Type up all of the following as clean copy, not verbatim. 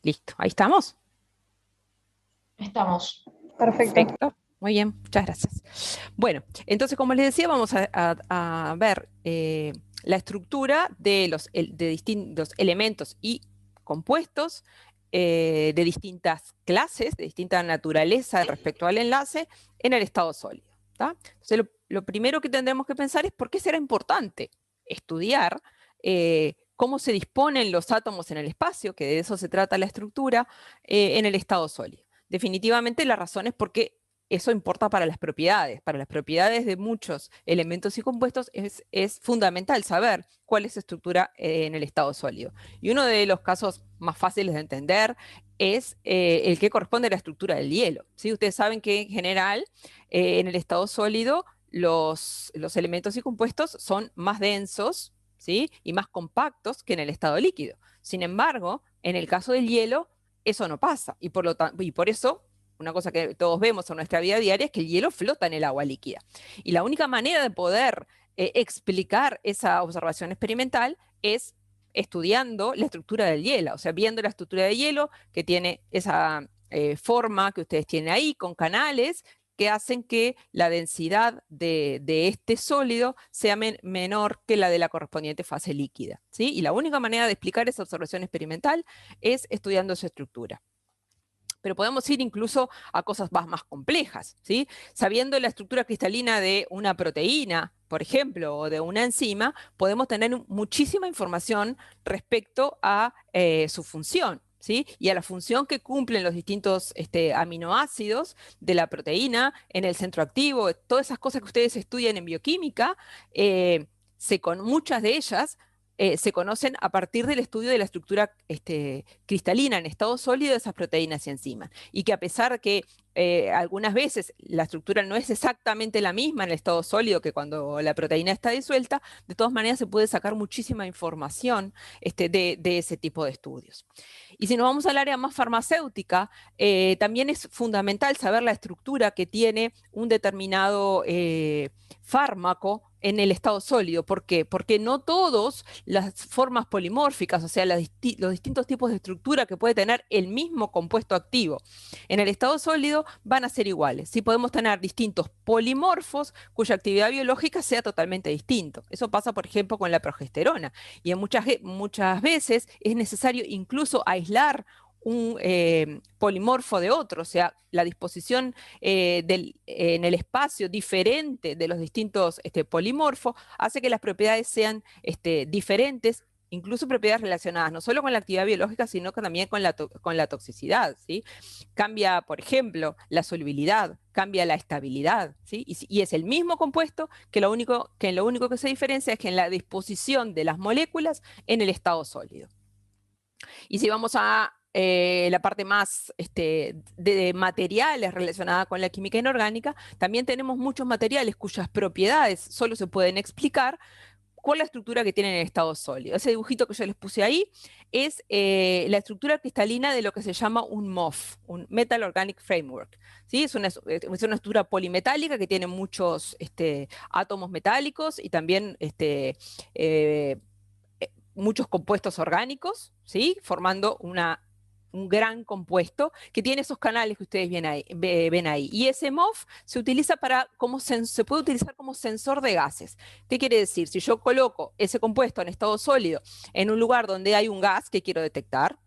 Listo, ahí estamos. Estamos. Perfecto. Perfecto. Muy bien, muchas gracias. Bueno, entonces, como les decía, vamos a ver la estructura de de distintos elementos y compuestos de distintas clases, de distinta naturaleza respecto al enlace en el estado sólido. ¿Tá? Entonces, lo primero que tendremos que pensar es por qué será importante estudiar cómo se disponen los átomos en el espacio, que de eso se trata la estructura, en el estado sólido. Definitivamente la razón es porque eso importa para las propiedades. Para las propiedades de muchos elementos y compuestos es fundamental saber cuál es su estructura en el estado sólido. Y uno de los casos más fáciles de entender es el que corresponde a la estructura del hielo. ¿Sí? Ustedes saben que en general en el estado sólido los elementos y compuestos son más densos, ¿sí? Y más compactos que en el estado líquido. Sin embargo, en el caso del hielo, eso no pasa. Y por eso, una cosa que todos vemos en nuestra vida diaria es que el hielo flota en el agua líquida. Y la única manera de poder explicar esa observación experimental es estudiando la estructura del hielo, o sea, viendo la estructura del hielo que tiene esa forma que ustedes tienen ahí, con canales que hacen que la densidad de este sólido sea menor que la de la correspondiente fase líquida, ¿sí? Y la única manera de explicar esa observación experimental es estudiando su estructura. Pero podemos ir incluso a cosas más complejas, ¿sí? Sabiendo la estructura cristalina de una proteína, por ejemplo, o de una enzima, podemos tener muchísima información respecto a su función, ¿sí? Y a la función que cumplen los distintos aminoácidos de la proteína en el centro activo, todas esas cosas que ustedes estudian en bioquímica, con muchas de ellas se conocen a partir del estudio de la estructura cristalina en estado sólido de esas proteínas y enzimas. Y que a pesar que algunas veces la estructura no es exactamente la misma en el estado sólido que cuando la proteína está disuelta, de todas maneras se puede sacar muchísima información de ese tipo de estudios. Y si nos vamos al área más farmacéutica, también es fundamental saber la estructura que tiene un determinado fármaco en el estado sólido. ¿Por qué? Porque no todas las formas polimórficas, o sea, los distintos tipos de estructura que puede tener el mismo compuesto activo en el estado sólido van a ser iguales. Sí podemos tener distintos polimorfos cuya actividad biológica sea totalmente distinta. Eso pasa, por ejemplo, con la progesterona. Y en muchas veces es necesario incluso aislar un polimorfo de otro, o sea, la disposición en el espacio diferente de los distintos polimorfos hace que las propiedades sean diferentes, incluso propiedades relacionadas no solo con la actividad biológica, sino que también con la toxicidad, ¿sí? Cambia, por ejemplo, la solubilidad, cambia la estabilidad, ¿sí? Y es el mismo compuesto que lo único que se diferencia es que en la disposición de las moléculas en el estado sólido. Y si vamos a la parte más de materiales relacionada con la química inorgánica, también tenemos muchos materiales cuyas propiedades solo se pueden explicar con la estructura que tienen en estado sólido. Ese dibujito que yo les puse ahí es la estructura cristalina de lo que se llama un MOF, un Metal Organic Framework. ¿Sí? Es una estructura polimetálica que tiene muchos átomos metálicos y también muchos compuestos orgánicos, ¿sí? Formando un gran compuesto que tiene esos canales que ustedes ven ahí. Y ese MOF se utiliza se puede utilizar como sensor de gases. ¿Qué quiere decir? Si yo coloco ese compuesto en estado sólido en un lugar donde hay un gas que quiero detectar,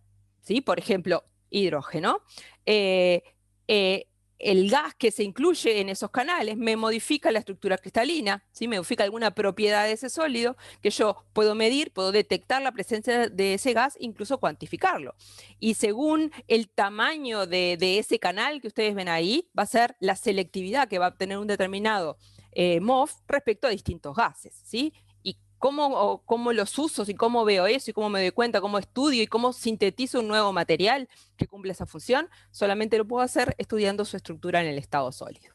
¿sí? Por ejemplo, hidrógeno, eh, eh, el gas que se incluye en esos canales me modifica la estructura cristalina, ¿sí? Me modifica alguna propiedad de ese sólido que yo puedo medir, puedo detectar la presencia de ese gas, incluso cuantificarlo. Y según el tamaño de ese canal que ustedes ven ahí, va a ser la selectividad que va a obtener un determinado MOF respecto a distintos gases, ¿sí? Y cómo los uso y cómo veo eso y cómo me doy cuenta, cómo estudio y cómo sintetizo un nuevo material que cumple esa función, solamente lo puedo hacer estudiando su estructura en el estado sólido.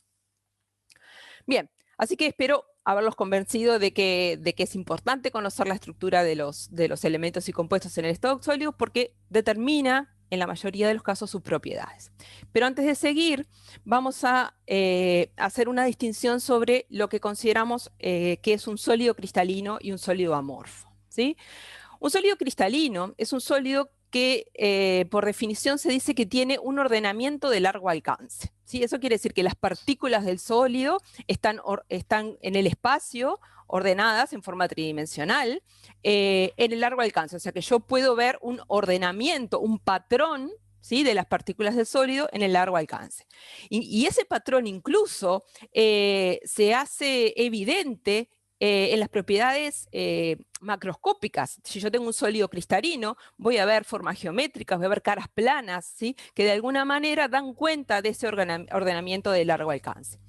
Bien, así que espero haberlos convencido de que es importante conocer la estructura de los elementos y compuestos en el estado sólido porque determina en la mayoría de los casos sus propiedades. Pero antes de seguir, vamos a hacer una distinción sobre lo que consideramos que es un sólido cristalino y un sólido amorfo, ¿sí? Un sólido cristalino es un sólido que por definición se dice que tiene un ordenamiento de largo alcance. ¿Sí? Eso quiere decir que las partículas del sólido están en el espacio ordenadas en forma tridimensional en el largo alcance. O sea que yo puedo ver un ordenamiento, un patrón, ¿sí?, de las partículas del sólido en el largo alcance. Y ese patrón incluso se hace evidente en las propiedades macroscópicas. Si yo tengo un sólido cristalino, voy a ver formas geométricas, voy a ver caras planas, ¿sí?, que de alguna manera dan cuenta de ese ordenamiento de largo alcance.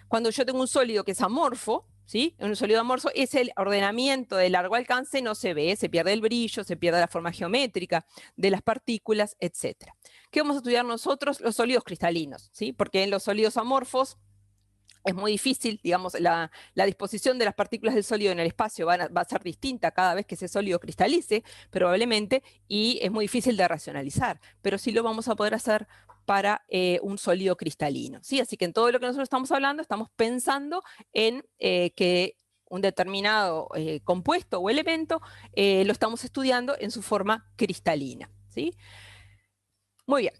Cuando yo tengo un sólido que es amorfo, ¿sí?, un sólido amorfo, ese ordenamiento de largo alcance no se ve, se pierde el brillo, se pierde la forma geométrica de las partículas, etc. ¿Qué vamos a estudiar nosotros? Los sólidos cristalinos, ¿sí?, porque en los sólidos amorfos es muy difícil, digamos, la disposición de las partículas del sólido en el espacio va a ser distinta cada vez que ese sólido cristalice, probablemente, y es muy difícil de racionalizar, pero sí lo vamos a poder hacer para un sólido cristalino, ¿sí? Así que en todo lo que nosotros estamos hablando, estamos pensando en que un determinado compuesto o elemento lo estamos estudiando en su forma cristalina, ¿sí? Muy bien.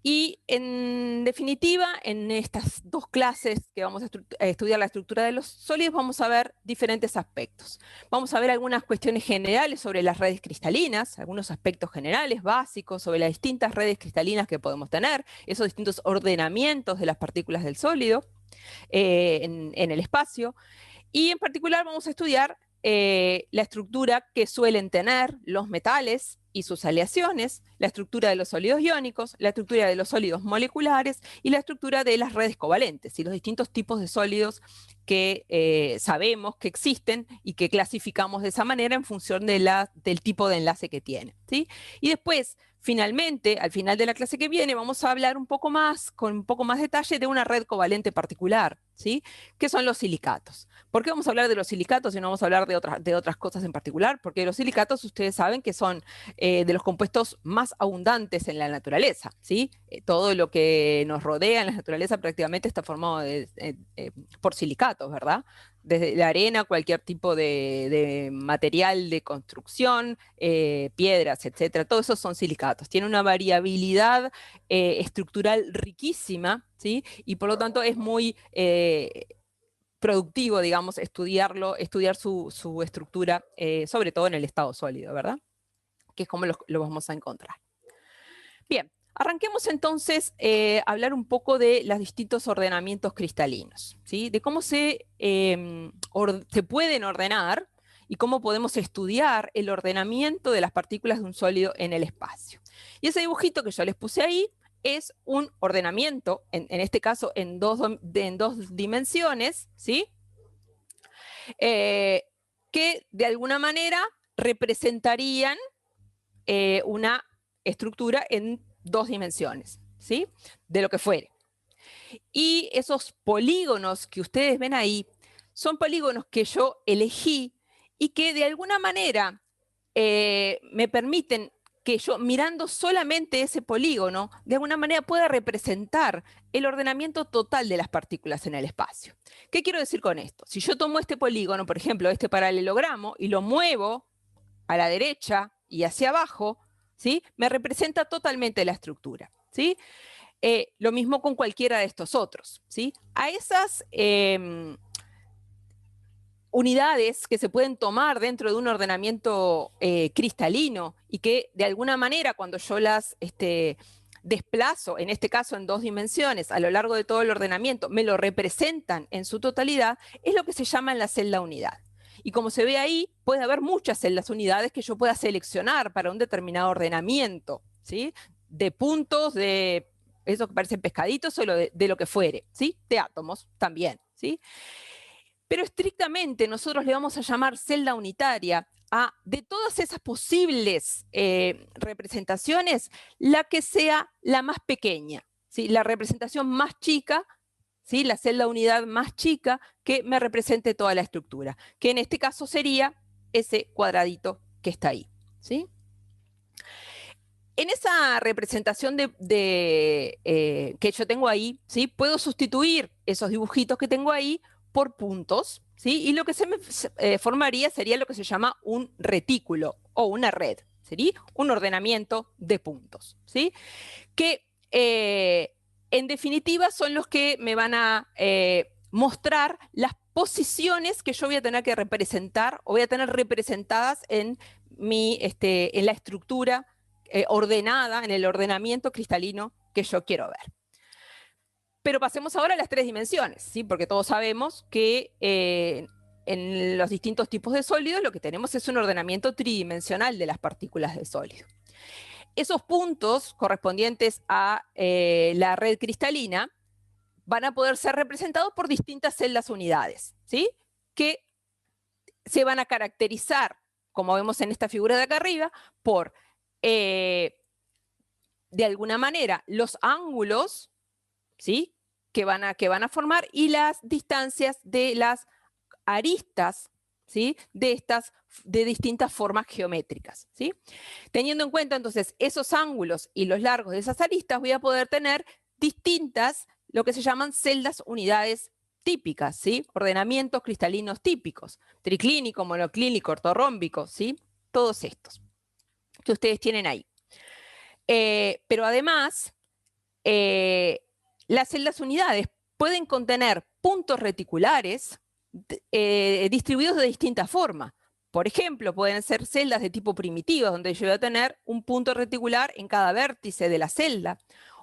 Y en definitiva, en estas dos clases que vamos a estudiar la estructura de los sólidos, vamos a ver diferentes aspectos. Vamos a ver algunas cuestiones generales sobre las redes cristalinas, algunos aspectos generales, básicos, sobre las distintas redes cristalinas que podemos tener, esos distintos ordenamientos de las partículas del sólido en el espacio. Y en particular vamos a estudiar la estructura que suelen tener los metales y sus aleaciones, la estructura de los sólidos iónicos, la estructura de los sólidos moleculares y la estructura de las redes covalentes y los distintos tipos de sólidos que sabemos que existen y que clasificamos de esa manera en función del tipo de enlace que tiene, ¿sí? Y después, finalmente, al final de la clase que viene, vamos a hablar un poco más, con un poco más detalle, de una red covalente particular, ¿sí?, que son los silicatos. ¿Por qué vamos a hablar de los silicatos y no vamos a hablar de otras cosas en particular? Porque los silicatos, ustedes saben que son de los compuestos más abundantes en la naturaleza, ¿sí? Todo lo que nos rodea en la naturaleza prácticamente está formado por silicatos, ¿verdad? Desde la arena, cualquier tipo de material de construcción, piedras, etcétera, todo eso son silicatos. Tiene una variabilidad estructural riquísima, ¿sí? Y por lo tanto es muy productivo, digamos, estudiar su estructura, sobre todo en el estado sólido, ¿verdad? Que es como lo vamos a encontrar. Bien, arranquemos entonces a hablar un poco de los distintos ordenamientos cristalinos, ¿sí? De cómo se pueden ordenar y cómo podemos estudiar el ordenamiento de las partículas de un sólido en el espacio. Y ese dibujito que yo les puse ahí es un ordenamiento, en este caso en dos dimensiones, ¿sí? Que de alguna manera representarían una estructura en dos dimensiones, ¿sí?, de lo que fuere. Y esos polígonos que ustedes ven ahí son polígonos que yo elegí y que de alguna manera me permiten que yo, mirando solamente ese polígono, de alguna manera pueda representar el ordenamiento total de las partículas en el espacio. ¿Qué quiero decir con esto? Si yo tomo este polígono, por ejemplo, este paralelogramo, y lo muevo a la derecha y hacia abajo, ¿sí?, me representa totalmente la estructura, ¿sí? Lo mismo con cualquiera de estos otros, ¿sí? A esas unidades que se pueden tomar dentro de un ordenamiento cristalino y que de alguna manera cuando yo las desplazo, en este caso en dos dimensiones, a lo largo de todo el ordenamiento, me lo representan en su totalidad, es lo que se llama la celda unidad. Y como se ve ahí, puede haber muchas celdas unidades que yo pueda seleccionar para un determinado ordenamiento, ¿sí?, de puntos, de esos que parecen pescaditos o de lo que fuere, ¿sí?, de átomos también, ¿sí? Pero estrictamente nosotros le vamos a llamar celda unitaria a, de todas esas posibles representaciones, la que sea la más pequeña, ¿sí?, la representación más chica, ¿sí?, la celda unidad más chica que me represente toda la estructura, que en este caso sería ese cuadradito que está ahí, ¿sí? En esa representación que yo tengo ahí, ¿sí?, puedo sustituir esos dibujitos que tengo ahí por puntos, ¿sí? Y lo que formaría sería lo que se llama un retículo o una red, sería un ordenamiento de puntos, ¿sí? Que en definitiva son los que me van a mostrar las posiciones que yo voy a tener que representar o voy a tener representadas en la estructura ordenada, en el ordenamiento cristalino que yo quiero ver. Pero pasemos ahora a las tres dimensiones, ¿sí? Porque todos sabemos que en los distintos tipos de sólidos lo que tenemos es un ordenamiento tridimensional de las partículas de sólido. Esos puntos correspondientes a la red cristalina van a poder ser representados por distintas celdas unidades, ¿sí? Que se van a caracterizar, como vemos en esta figura de acá arriba, por, de alguna manera, los ángulos, ¿sí? que van a formar y las distancias de las aristas, ¿sí? de distintas formas geométricas, ¿sí? Teniendo en cuenta entonces esos ángulos y los largos de esas aristas, voy a poder tener distintas, lo que se llaman celdas unidades típicas, ¿sí? Ordenamientos cristalinos típicos, triclínico, monoclínico, ortorrómbico, ¿sí? Todos estos que ustedes tienen ahí. Pero además, las celdas unidades pueden contener puntos reticulares distribuidos de distintas formas. Por ejemplo, pueden ser celdas de tipo primitivo, donde yo voy a tener un punto reticular en cada vértice de la celda,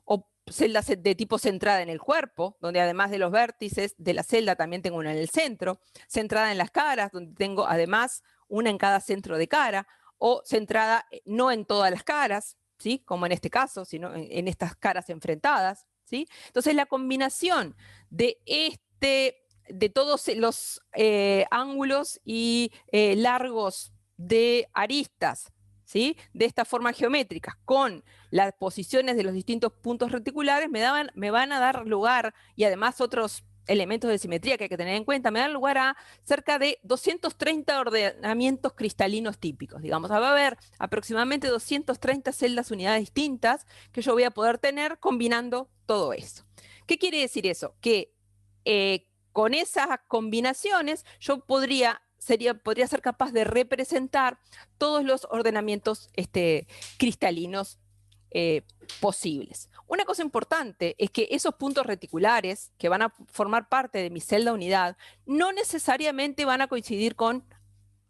o celdas de tipo centrada en el cuerpo, donde además de los vértices de la celda también tengo una en el centro, centrada en las caras, donde tengo además una en cada centro de cara, o centrada no en todas las caras, ¿sí? Como en este caso, sino en estas caras enfrentadas, ¿sí? Entonces la combinación de todos los ángulos y largos de aristas, ¿sí? de estas formas geométricas con las posiciones de los distintos puntos reticulares me van a dar lugar, y además otros elementos de simetría que hay que tener en cuenta, me dan lugar a cerca de 230 ordenamientos cristalinos típicos. Digamos, va a haber aproximadamente 230 celdas unidades distintas que yo voy a poder tener combinando todo eso. ¿Qué quiere decir eso? Que con esas combinaciones yo podría ser capaz de representar todos los ordenamientos cristalinos posibles. Una cosa importante es que esos puntos reticulares que van a formar parte de mi celda unidad no necesariamente van a coincidir con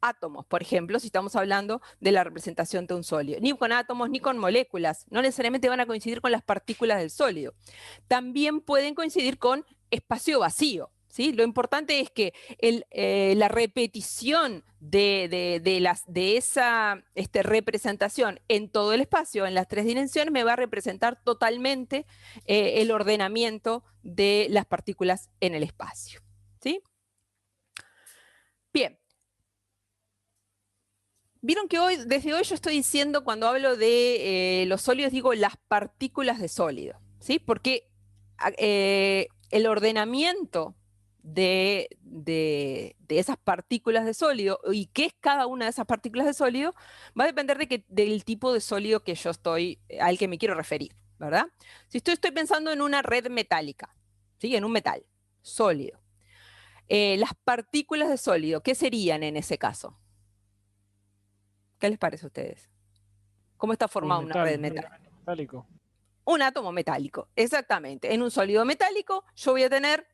átomos, por ejemplo, si estamos hablando de la representación de un sólido, ni con átomos ni con moléculas, no necesariamente van a coincidir con las partículas del sólido. También pueden coincidir con espacio vacío, ¿sí? Lo importante es que la repetición de esa representación en todo el espacio, en las tres dimensiones, me va a representar totalmente el ordenamiento de las partículas en el espacio, ¿sí? Bien. Vieron que desde hoy yo estoy diciendo, cuando hablo de los sólidos, digo las partículas de sólido, ¿sí? Porque el ordenamiento de esas partículas de sólido y qué es cada una de esas partículas de sólido va a depender del tipo de sólido que yo al que me quiero referir, ¿verdad? Si estoy pensando en una red metálica, ¿sí? En un metal sólido. Las partículas de sólido, ¿qué serían en ese caso? ¿Qué les parece a ustedes? ¿Cómo está formada una red metálico? Un átomo metálico, exactamente. En un sólido metálico yo voy a tener,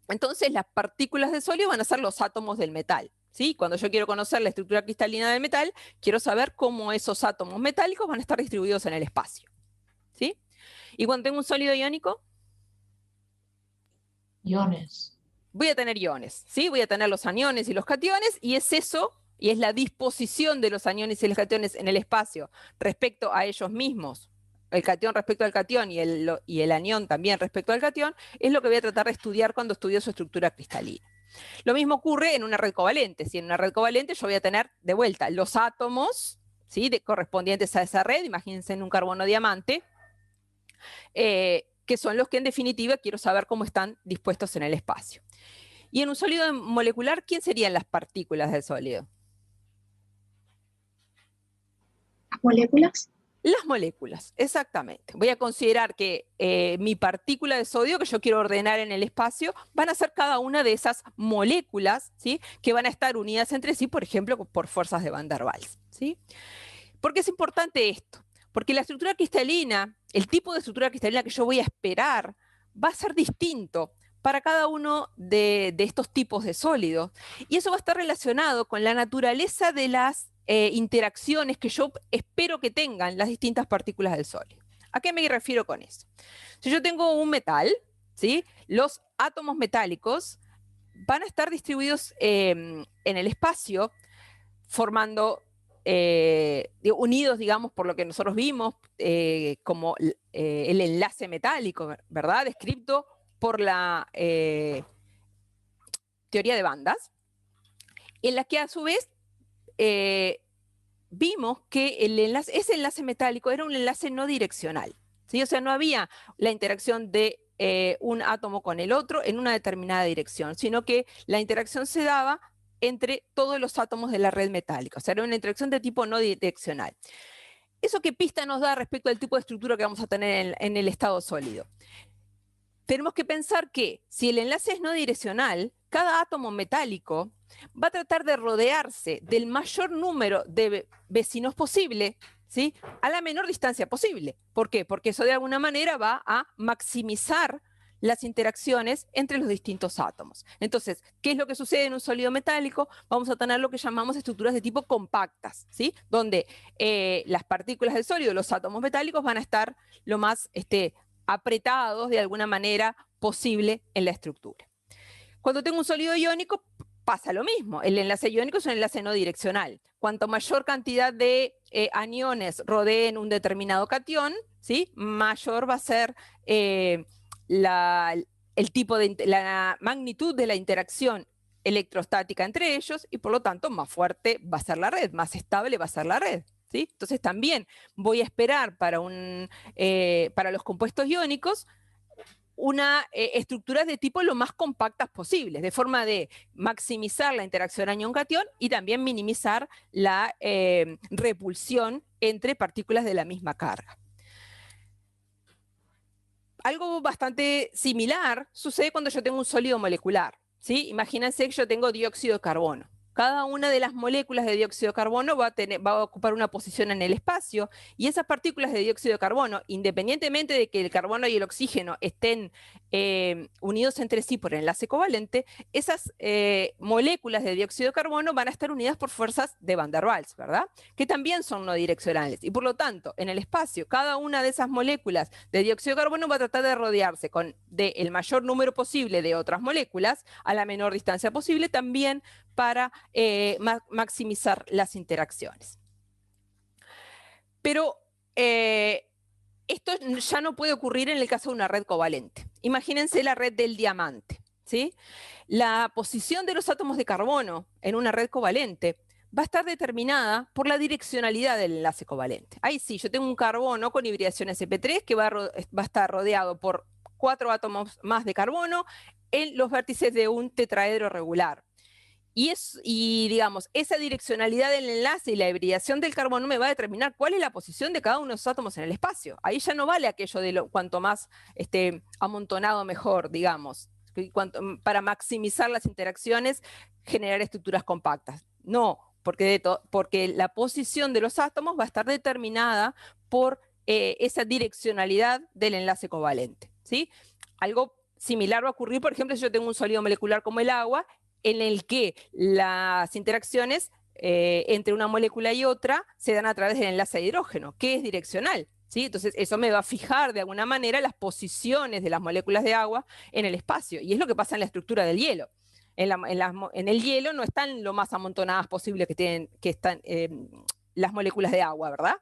entonces las partículas de sólido van a ser los átomos del metal, ¿sí? Cuando yo quiero conocer la estructura cristalina del metal, quiero saber cómo esos átomos metálicos van a estar distribuidos en el espacio, ¿sí? Y cuando tengo un sólido iónico, iones. Voy a tener iones, ¿sí? Voy a tener los aniones y los cationes, y es eso, y es la disposición de los aniones y los cationes en el espacio respecto a ellos mismos, el catión respecto al catión y el anión también respecto al catión, es lo que voy a tratar de estudiar cuando estudio su estructura cristalina. Lo mismo ocurre en una red covalente. Si en una red covalente yo voy a tener de vuelta los átomos, ¿sí? correspondientes a esa red, imagínense en un carbono diamante, que son los que en definitiva quiero saber cómo están dispuestos en el espacio. Y en un sólido molecular, ¿quién serían las partículas del sólido? ¿Moléculas? Las moléculas, exactamente. Voy a considerar que mi partícula de sodio que yo quiero ordenar en el espacio van a ser cada una de esas moléculas, ¿sí? Que van a estar unidas entre sí, por ejemplo, por fuerzas de Van der Waals, ¿sí? ¿Por qué es importante esto? Porque la estructura cristalina, el tipo de estructura cristalina que yo voy a esperar, va a ser distinto para cada uno de estos tipos de sólidos. Y eso va a estar relacionado con la naturaleza de las interacciones que yo espero que tengan las distintas partículas del sólido. ¿A qué me refiero con eso? Si yo tengo un metal, ¿sí? Los átomos metálicos van a estar distribuidos en el espacio unidos, digamos, por lo que nosotros vimos, como el enlace metálico, ¿verdad? Descrito por la teoría de bandas, en la que a su vez vimos que ese enlace metálico era un enlace no direccional, ¿sí? O sea, no había la interacción de un átomo con el otro en una determinada dirección, sino que la interacción se daba entre todos los átomos de la red metálica. O sea, era una interacción de tipo no direccional. ¿Eso qué pista nos da respecto al tipo de estructura que vamos a tener en el estado sólido? Tenemos que pensar que si el enlace es no direccional, cada átomo metálico va a tratar de rodearse del mayor número de vecinos posible, ¿sí? A la menor distancia posible. ¿Por qué? Porque eso de alguna manera va a maximizar las interacciones entre los distintos átomos. Entonces, ¿qué es lo que sucede en un sólido metálico? Vamos a tener lo que llamamos estructuras de tipo compactas, ¿sí? Donde las partículas del sólido, los átomos metálicos, van a estar lo más apretados de alguna manera posible en la estructura. Cuando tengo un sólido iónico pasa lo mismo. El enlace iónico es un enlace no direccional. Cuanto mayor cantidad de aniones rodeen un determinado catión, ¿sí? Mayor va a ser la magnitud de la interacción electrostática entre ellos y por lo tanto más fuerte va a ser la red, más estable va a ser la red. ¿Sí? Entonces también voy a esperar para los compuestos iónicos una estructuras de tipo lo más compactas posibles, de forma de maximizar la interacción anión-catión y también minimizar la repulsión entre partículas de la misma carga. Algo bastante similar sucede cuando yo tengo un sólido molecular, ¿sí? Imagínense que yo tengo dióxido de carbono. Cada una de las moléculas de dióxido de carbono va a ocupar una posición en el espacio y esas partículas de dióxido de carbono, independientemente de que el carbono y el oxígeno estén unidos entre sí por enlace covalente, esas moléculas de dióxido de carbono van a estar unidas por fuerzas de Van der Waals, ¿verdad? Que también son no direccionales. Y por lo tanto, en el espacio, cada una de esas moléculas de dióxido de carbono va a tratar de rodearse del mayor número posible de otras moléculas a la menor distancia posible, también para maximizar las interacciones. Pero esto ya no puede ocurrir en el caso de una red covalente. Imagínense la red del diamante, ¿sí? La posición de los átomos de carbono en una red covalente va a estar determinada por la direccionalidad del enlace covalente. Ahí sí, yo tengo un carbono con hibridación sp3 que va a estar rodeado por 4 átomos más de carbono en los vértices de un tetraedro regular. Y digamos, esa direccionalidad del enlace y la hibridación del carbono me va a determinar cuál es la posición de cada uno de esos átomos en el espacio. Ahí ya no vale aquello de cuanto más amontonado mejor, digamos, para maximizar las interacciones, generar estructuras compactas. No, porque la posición de los átomos va a estar determinada por esa direccionalidad del enlace covalente, ¿sí? Algo similar va a ocurrir, por ejemplo, si yo tengo un sólido molecular como el agua, en el que las interacciones entre una molécula y otra se dan a través del enlace de hidrógeno, que es direccional, ¿sí? Entonces eso me va a fijar de alguna manera las posiciones de las moléculas de agua en el espacio, y es lo que pasa en la estructura del hielo. En el hielo no están lo más amontonadas posible que están las moléculas de agua, ¿verdad?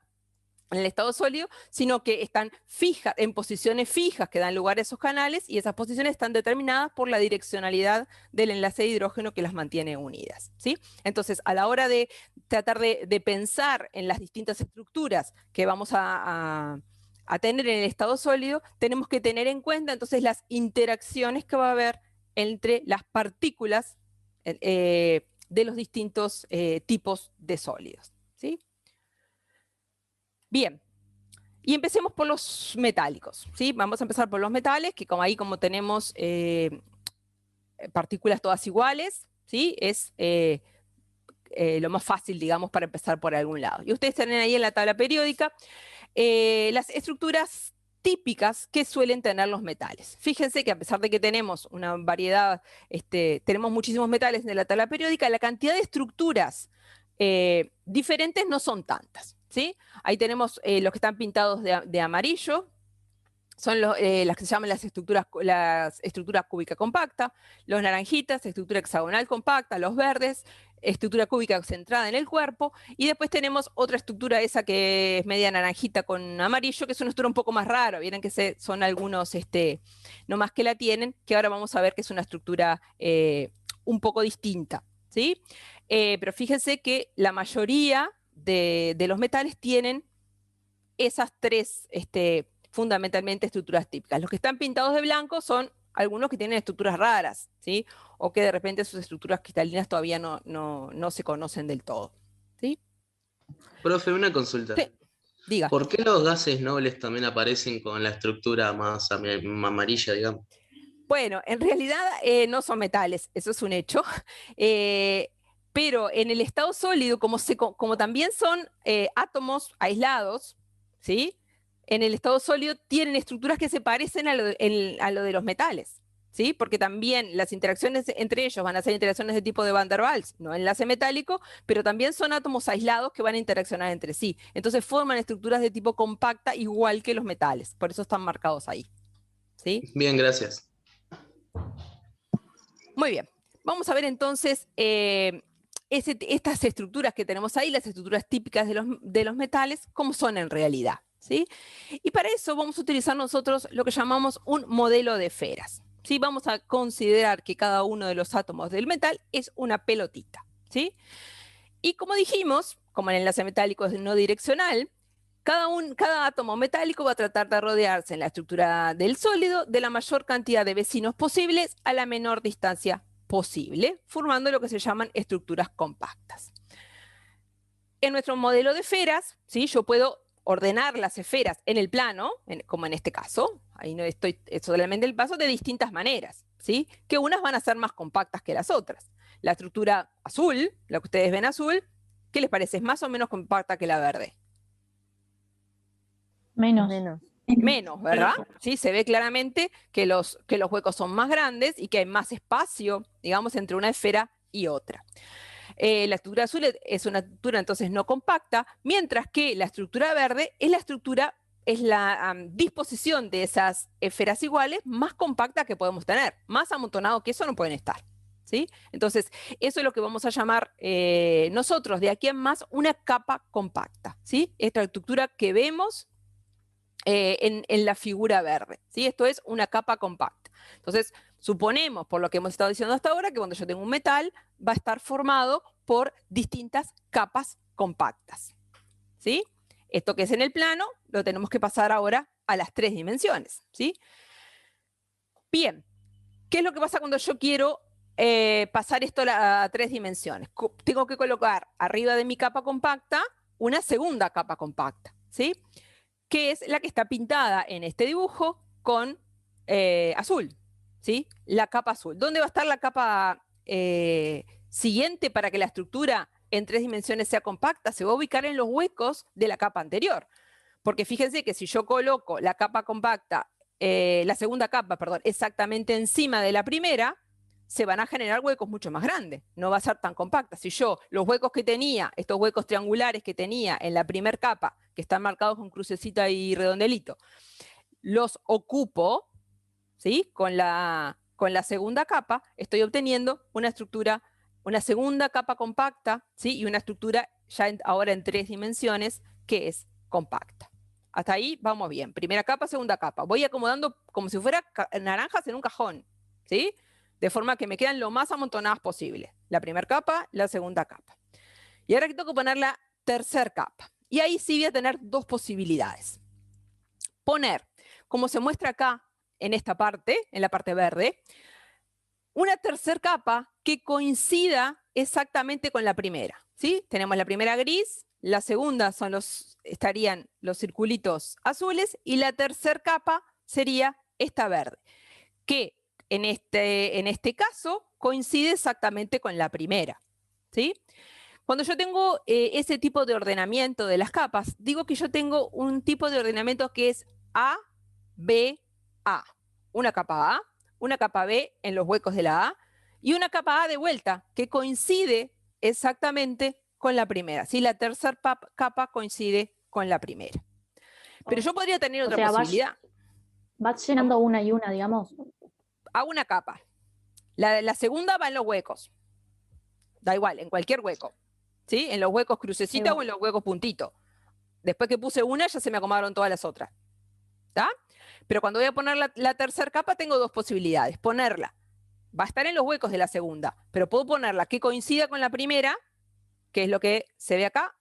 En el estado sólido, sino que están fijas, en posiciones fijas que dan lugar a esos canales y esas posiciones están determinadas por la direccionalidad del enlace de hidrógeno que las mantiene unidas, ¿sí? Entonces, a la hora de tratar de pensar en las distintas estructuras que vamos a tener en el estado sólido, tenemos que tener en cuenta entonces las interacciones que va a haber entre las partículas de los distintos tipos de sólidos, ¿sí? Bien, Y empecemos por los metálicos, ¿sí? Vamos a empezar por los metales, que como tenemos partículas todas iguales, ¿sí? Es lo más fácil, digamos, para empezar por algún lado. Y ustedes tienen ahí en la tabla periódica las estructuras típicas que suelen tener los metales. Fíjense que a pesar de que tenemos una variedad, tenemos muchísimos metales en la tabla periódica, la cantidad de estructuras diferentes no son tantas, ¿sí? Ahí tenemos los que están pintados de amarillo, son las que se llaman las estructuras cúbica compacta, los naranjitas, estructura hexagonal compacta, los verdes, estructura cúbica centrada en el cuerpo, y después tenemos otra estructura, esa que es media naranjita con amarillo, que es una estructura un poco más rara. Vieron que son algunos nomás que la tienen, que ahora vamos a ver que es una estructura un poco distinta, ¿sí? Pero fíjense que la mayoría de los metales tienen esas tres fundamentalmente estructuras típicas. Los que están pintados de blanco son algunos que tienen estructuras raras, ¿sí? O que de repente sus estructuras cristalinas todavía no se conocen del todo, ¿sí? Profe, una consulta. Sí, diga. ¿Por qué los gases nobles también aparecen con la estructura más amarilla, digamos? Bueno, en realidad no son metales, eso es un hecho. Pero en el estado sólido, como también son átomos aislados, ¿sí? En el estado sólido tienen estructuras que se parecen a lo de los metales, ¿sí? Porque también las interacciones entre ellos van a ser interacciones de tipo de Van der Waals, no enlace metálico, pero también son átomos aislados que van a interaccionar entre sí. Entonces forman estructuras de tipo compacta igual que los metales, por eso están marcados ahí, ¿sí? Bien, gracias. Muy bien, vamos a ver entonces estas estructuras que tenemos ahí, las estructuras típicas de los metales, cómo son en realidad, ¿sí? Y para eso vamos a utilizar nosotros lo que llamamos un modelo de esferas, ¿sí? Vamos a considerar que cada uno de los átomos del metal es una pelotita, ¿sí? Y como dijimos, como el enlace metálico es no direccional, cada átomo metálico va a tratar de rodearse en la estructura del sólido de la mayor cantidad de vecinos posibles a la menor distancia posible, formando lo que se llaman estructuras compactas. En nuestro modelo de esferas, ¿sí? Yo puedo ordenar las esferas en el plano, como en este caso, ahí no estoy solamente el paso, de distintas maneras, ¿sí? Que unas van a ser más compactas que las otras. La estructura azul, la que ustedes ven azul, ¿qué les parece? ¿Es más o menos compacta que la verde? Menos. Menos, ¿verdad? Sí, se ve claramente que los huecos son más grandes y que hay más espacio, digamos, entre una esfera y otra. La estructura azul es una estructura entonces no compacta, mientras que la estructura verde es la disposición de esas esferas iguales más compacta que podemos tener. Más amontonado que eso no pueden estar, ¿sí? Entonces, eso es lo que vamos a llamar nosotros de aquí en más una capa compacta, ¿sí? Esta estructura que vemos en la figura verde, ¿sí? Esto es una capa compacta. Entonces, suponemos, por lo que hemos estado diciendo hasta ahora, que cuando yo tengo un metal, va a estar formado por distintas capas compactas, ¿sí? Esto que es en el plano, lo tenemos que pasar ahora a las 3 dimensiones, ¿sí? Bien, ¿qué es lo que pasa cuando yo quiero pasar esto a 3 dimensiones? Tengo que colocar arriba de mi capa compacta una segunda capa compacta, ¿sí? Que es la que está pintada en este dibujo con azul, ¿sí? La capa azul. ¿Dónde va a estar la capa siguiente para que la estructura en 3 dimensiones sea compacta? Se va a ubicar en los huecos de la capa anterior. Porque fíjense que si yo coloco la capa compacta, la segunda capa, perdón, exactamente encima de la primera, se van a generar huecos mucho más grandes, no va a ser tan compacta. Si yo los huecos que tenía, estos huecos triangulares que tenía en la primera capa, que están marcados con crucecita y redondelito, los ocupo, ¿sí? Con la segunda capa, estoy obteniendo una estructura, una segunda capa compacta, ¿sí? Y una estructura ya ahora en 3 dimensiones que es compacta. Hasta ahí vamos bien. Primera capa, segunda capa. Voy acomodando como si fuera naranjas en un cajón, ¿sí? De forma que me quedan lo más amontonadas posible. La primera capa, la segunda capa. Y ahora tengo que poner la tercera capa. Y ahí sí voy a tener 2 posibilidades. Poner, como se muestra acá en esta parte, en la parte verde, una tercera capa que coincida exactamente con la primera, ¿sí? Tenemos la primera gris, la segunda estarían los circulitos azules y la tercera capa sería esta verde, que en este caso coincide exactamente con la primera, ¿sí? Cuando yo tengo ese tipo de ordenamiento de las capas, digo que yo tengo un tipo de ordenamiento que es A, B, A. Una capa A, una capa B en los huecos de la A y una capa A de vuelta que coincide exactamente con la primera. ¿Sí? La tercera capa coincide con la primera. Pero yo podría tener otra posibilidad. Vas llenando una y una, digamos. Hago una capa. La segunda va en los huecos. Da igual, en cualquier hueco. ¿Sí? En los huecos crucecita o en los huecos puntito. Después que puse una, ya se me acomodaron todas las otras. ¿Está? Pero cuando voy a poner la tercera capa, tengo dos posibilidades. Ponerla. Va a estar en los huecos de la segunda, pero puedo ponerla que coincida con la primera, que es lo que se ve acá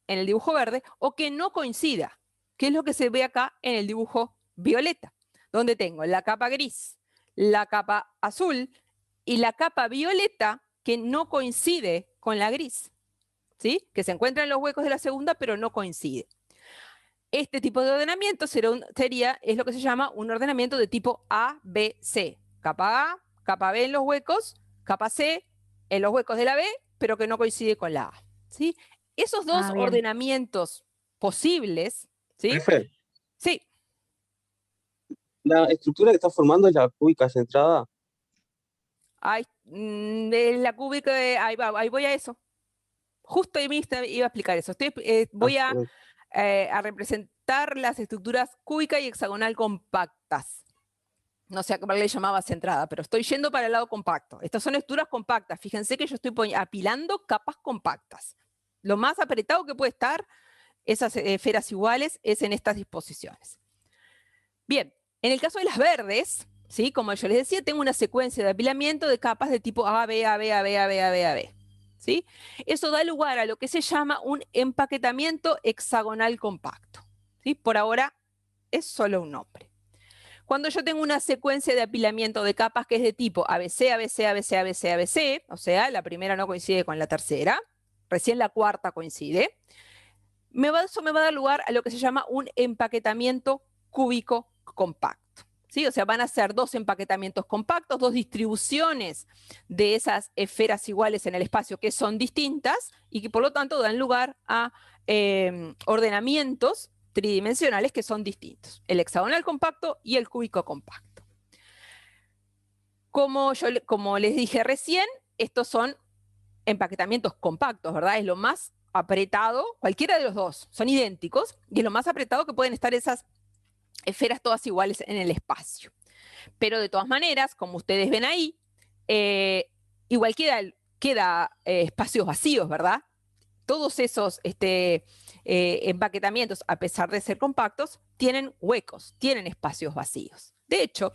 en el dibujo verde, o que no coincida, que es lo que se ve acá en el dibujo violeta, donde tengo la capa gris, la capa azul y la capa violeta que no coincide con la gris, ¿sí? Que se encuentra en los huecos de la segunda, pero no coincide. Este tipo de ordenamiento es lo que se llama un ordenamiento de tipo A, B, C. Capa A, capa B en los huecos, capa C en los huecos de la B, pero que no coincide con la A, ¿sí? Esos dos ordenamientos posibles, ¿sí? Profe, Sí. la estructura que está formando es la cúbica centrada. La cúbica, ahí voy a eso. Justo ahí iba a explicar eso. Voy a representar las estructuras cúbica y hexagonal compactas. No sé a qué le llamaba centrada, pero estoy yendo para el lado compacto. Estas son estructuras compactas. Fíjense que yo estoy apilando capas compactas. Lo más apretado que puede estar esas esferas iguales es en estas disposiciones. Bien, en el caso de las verdes, ¿sí? Como yo les decía, tengo una secuencia de apilamiento de capas de tipo A, B, A, B, A, B, A, B, A, B, A, B. ¿Sí? Eso da lugar a lo que se llama un empaquetamiento hexagonal compacto. ¿Sí? Por ahora es solo un nombre. Cuando yo tengo una secuencia de apilamiento de capas que es de tipo ABC, ABC, ABC, ABC, ABC, o sea, la primera no coincide con la tercera, recién la cuarta coincide, eso me va a dar lugar a lo que se llama un empaquetamiento cúbico compacto. ¿Sí? O sea, van a ser dos empaquetamientos compactos, dos distribuciones de esas esferas iguales en el espacio que son distintas y que por lo tanto dan lugar a ordenamientos tridimensionales que son distintos, el hexagonal compacto y el cúbico compacto. Como les dije recién, estos son empaquetamientos compactos, ¿verdad? Es lo más apretado, cualquiera de los dos, son idénticos, y es lo más apretado que pueden estar esas esferas todas iguales en el espacio. Pero de todas maneras, como ustedes ven ahí, igual queda espacios vacíos, ¿verdad? Todos esos empaquetamientos, a pesar de ser compactos, tienen huecos, tienen espacios vacíos. De hecho,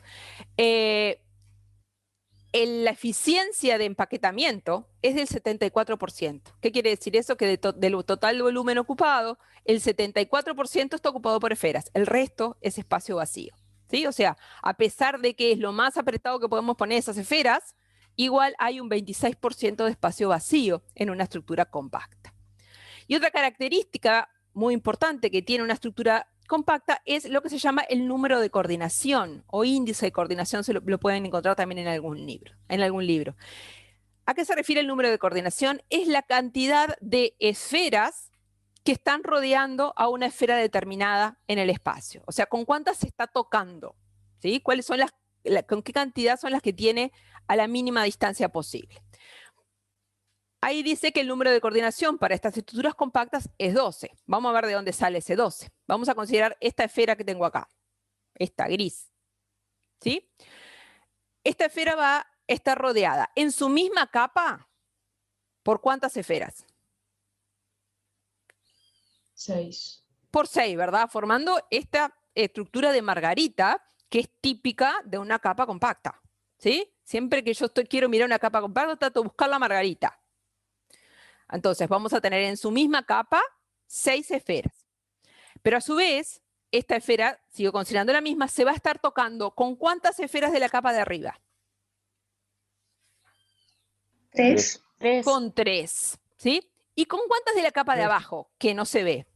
la eficiencia de empaquetamiento es del 74%. ¿Qué quiere decir eso? Que del total volumen ocupado, el 74% está ocupado por esferas, el resto es espacio vacío. ¿Sí? O sea, a pesar de que es lo más apretado que podemos poner esas esferas, igual hay un 26% de espacio vacío en una estructura compacta. Y otra característica muy importante que tiene una estructura compacta es lo que se llama el número de coordinación o índice de coordinación, lo pueden encontrar también en algún libro. ¿A qué se refiere el número de coordinación? Es la cantidad de esferas que están rodeando a una esfera determinada en el espacio. O sea, ¿con cuántas se está tocando? ¿Sí? ¿Cuáles son con qué cantidad son las que tiene a la mínima distancia posible? Ahí dice que el número de coordinación para estas estructuras compactas es 12. Vamos a ver de dónde sale ese 12. Vamos a considerar esta esfera que tengo acá, esta gris. ¿Sí? Esta esfera va a estar rodeada en su misma capa, ¿por cuántas esferas? 6. Por 6, ¿verdad? Formando esta estructura de margarita que es típica de una capa compacta. ¿Sí? Siempre que yo quiero mirar una capa compacta, trato de buscar la margarita. Entonces vamos a tener en su misma capa 6 esferas. Pero a su vez, esta esfera, sigo considerando la misma, se va a estar tocando ¿con cuántas esferas de la capa de arriba? 3. Con 3. ¿Sí? ¿Y con cuántas de la capa de 3. abajo que no se ve?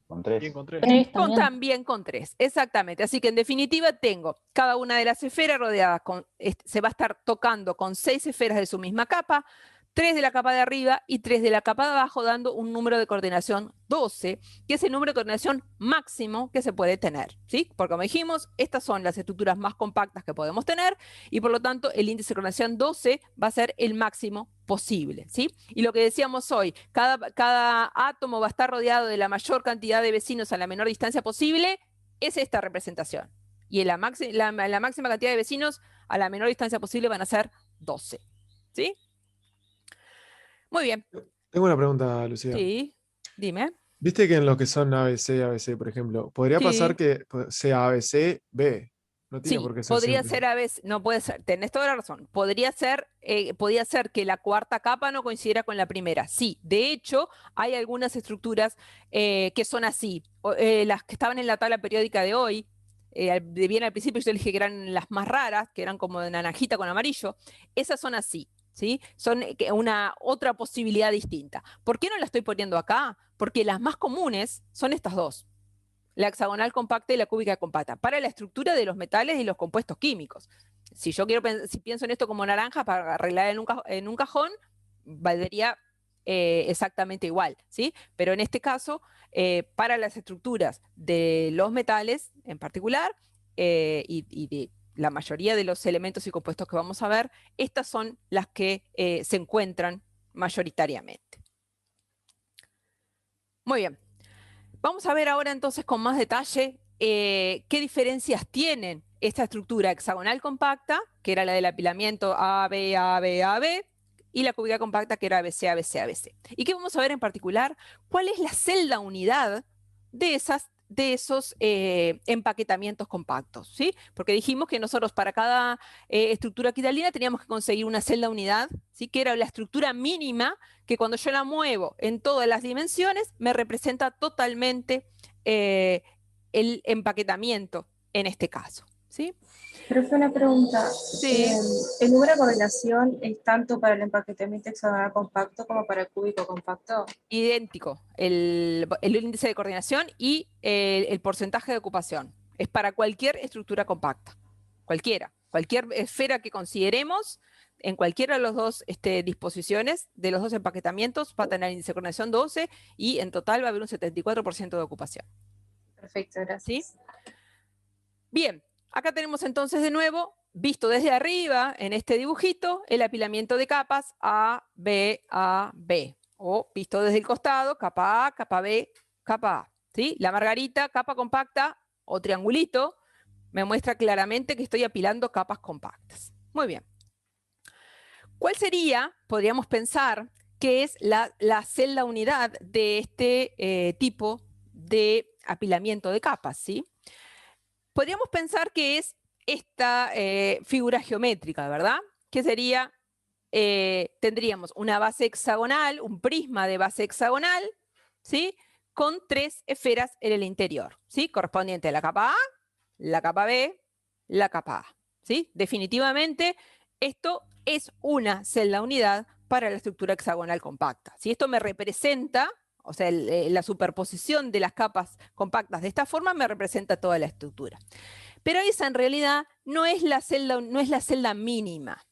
Con 3. Bien, con 3. 3 Con, también. también con 3, exactamente. Así que en definitiva tengo cada una de las esferas rodeadas con, se va a estar tocando con 6 esferas de su misma capa, 3 de la capa de arriba y 3 de la capa de abajo, dando un número de coordinación 12, que es el número de coordinación máximo que se puede tener, ¿sí? Porque como dijimos, estas son las estructuras más compactas que podemos tener y por lo tanto el índice de coordinación 12 va a ser el máximo posible, ¿sí? Y lo que decíamos hoy, cada átomo va a estar rodeado de la mayor cantidad de vecinos a la menor distancia posible, es esta representación. Y en la máxima cantidad de vecinos a la menor distancia posible van a ser 12, ¿sí? Muy bien. Tengo una pregunta, Lucía. Sí, dime. Viste que en lo que son ABC, ABC, por ejemplo, podría pasar Sí. que sea ABC, B. No tiene Sí, por qué ser podría siempre. ser a veces, no puede ser, tenés toda la razón. Podría ser que la cuarta capa no coincidiera con la primera. Sí, de hecho, hay algunas estructuras que son así. Las que estaban en la tabla periódica de hoy, bien al principio yo dije que eran las más raras, que eran como de naranjita con amarillo. Esas son así, ¿sí? Son una otra posibilidad distinta. ¿Por qué no la estoy poniendo acá? Porque las más comunes son estas dos. La hexagonal compacta y la cúbica compacta, para la estructura de los metales y los compuestos químicos. Si yo si pienso en esto como naranja para arreglar en un cajón, valdría exactamente igual, ¿sí? Pero en este caso, para las estructuras de los metales en particular, y de la mayoría de los elementos y compuestos que vamos a ver, estas son las que se encuentran mayoritariamente. Muy bien. Vamos a ver ahora entonces con más detalle qué diferencias tienen esta estructura hexagonal compacta, que era la del apilamiento AB, AB, AB, y la cúbica compacta, que era ABC, ABC, ABC. ¿Y qué vamos a ver en particular? ¿Cuál es la celda unidad de esos empaquetamientos compactos? ¿Sí? Porque dijimos que nosotros para cada estructura cristalina teníamos que conseguir una celda unidad, ¿sí? Que era la estructura mínima que cuando yo la muevo en todas las dimensiones me representa totalmente el empaquetamiento en este caso, ¿sí? Profe, una pregunta. Sí. ¿El número de correlación es tanto para el empaquetamiento hexagonal compacto como para el cúbico compacto? Idéntico, el índice de coordinación y el porcentaje de ocupación. Es para cualquier estructura compacta, cualquier esfera que consideremos, en cualquiera de las dos disposiciones, de los dos empaquetamientos, va a tener índice de coordinación 12 y en total va a haber un 74% de ocupación. Perfecto, gracias. ¿Sí? Bien, acá tenemos entonces de nuevo, visto desde arriba en este dibujito, el apilamiento de capas A, B, A, B. O visto desde el costado, capa A, capa B, capa A. ¿Sí? La margarita, capa compacta o triangulito, me muestra claramente que estoy apilando capas compactas. Muy bien. ¿Cuál sería, podríamos pensar, que es la celda unidad de este tipo de apilamiento de capas? ¿Sí? Podríamos pensar que es esta figura geométrica, ¿verdad? Que sería, tendríamos una base hexagonal, un prisma de base hexagonal, ¿sí? Con 3 esferas en el interior, ¿sí? Correspondiente a la capa A, la capa B, la capa A, ¿sí? Definitivamente, esto es una celda unidad para la estructura hexagonal compacta. Si esto me representa, o sea, la superposición de las capas compactas de esta forma me representa toda la estructura. Pero esa en realidad no es la celda mínima.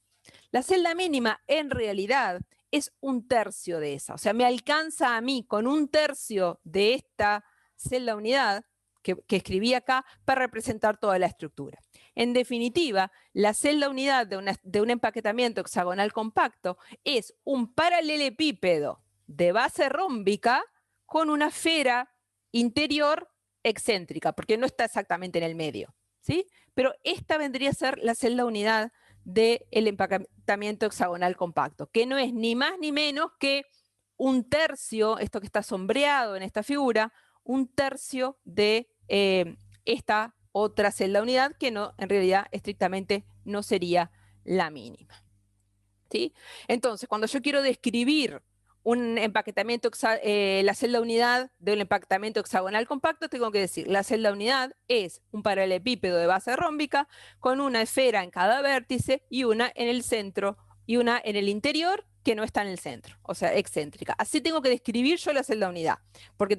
La celda mínima en realidad es 1/3 de esa. O sea, me alcanza a mí con 1/3 de esta celda unidad que escribí acá para representar toda la estructura. En definitiva, la celda unidad de un empaquetamiento hexagonal compacto es un paralelepípedo de base rómbica con una esfera interior excéntrica, porque no está exactamente en el medio, ¿sí? Pero esta vendría a ser la celda unidad del empaquetamiento hexagonal compacto, que no es ni más ni menos que 1/3, esto que está sombreado en esta figura, 1/3 de esta otra celda unidad, que no, en realidad estrictamente no sería la mínima. ¿Sí? Entonces, cuando yo quiero describir un empaquetamiento, la celda unidad de un empaquetamiento hexagonal compacto, tengo que decir, la celda unidad es un paralelepípedo de base rómbica con una esfera en cada vértice y una en el centro y una en el interior que no está en el centro, o sea, excéntrica. Así tengo que describir yo la celda unidad, porque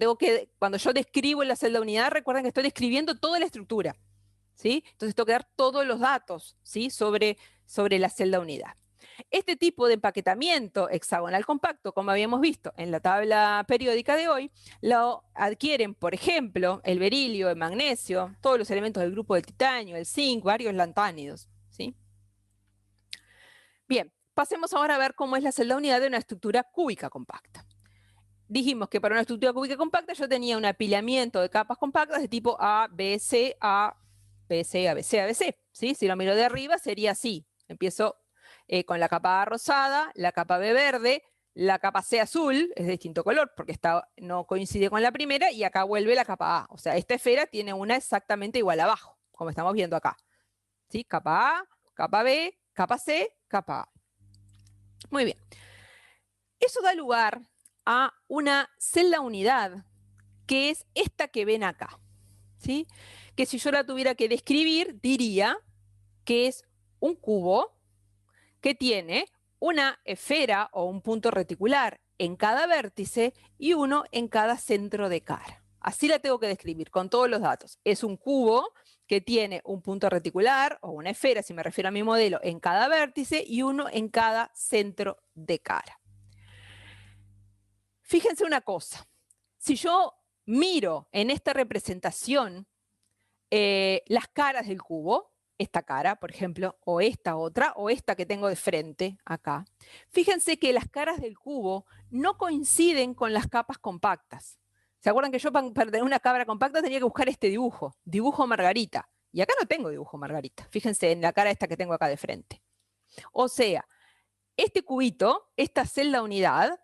cuando yo describo la celda unidad, recuerden que estoy describiendo toda la estructura, ¿sí? Entonces tengo que dar todos los datos, ¿sí? sobre la celda unidad. Este tipo de empaquetamiento hexagonal compacto, como habíamos visto en la tabla periódica de hoy, lo adquieren, por ejemplo, el berilio, el magnesio, todos los elementos del grupo del titanio, el zinc, varios lantánidos, ¿sí? Bien, pasemos ahora a ver cómo es la celda unidad de una estructura cúbica compacta. Dijimos que para una estructura cúbica compacta yo tenía un apilamiento de capas compactas de tipo A, B, C, A, B, C, A, B, C, A, B, C, ¿sí? Si lo miro de arriba sería así. Empiezo con la capa A rosada, la capa B verde, la capa C azul, es de distinto color porque no coincide con la primera, y acá vuelve la capa A. O sea, esta esfera tiene una exactamente igual abajo, como estamos viendo acá, ¿sí? Capa A, capa B, capa C, capa A. Muy bien. Eso da lugar a una celda unidad, que es esta que ven acá, ¿sí? Que si yo la tuviera que describir, diría que es un cubo que tiene una esfera o un punto reticular en cada vértice y uno en cada centro de cara. Así la tengo que describir con todos los datos. Es un cubo que tiene un punto reticular o una esfera, si me refiero a mi modelo, en cada vértice y uno en cada centro de cara. Fíjense una cosa. Si yo miro en esta representación las caras del cubo, esta cara, por ejemplo, o esta otra, o esta que tengo de frente acá, fíjense que las caras del cubo no coinciden con las capas compactas. ¿Se acuerdan que yo para tener una cabra compacta tenía que buscar este dibujo, dibujo margarita? Y acá no tengo dibujo margarita. Fíjense en la cara esta que tengo acá de frente. O sea, este cubito, esta celda unidad,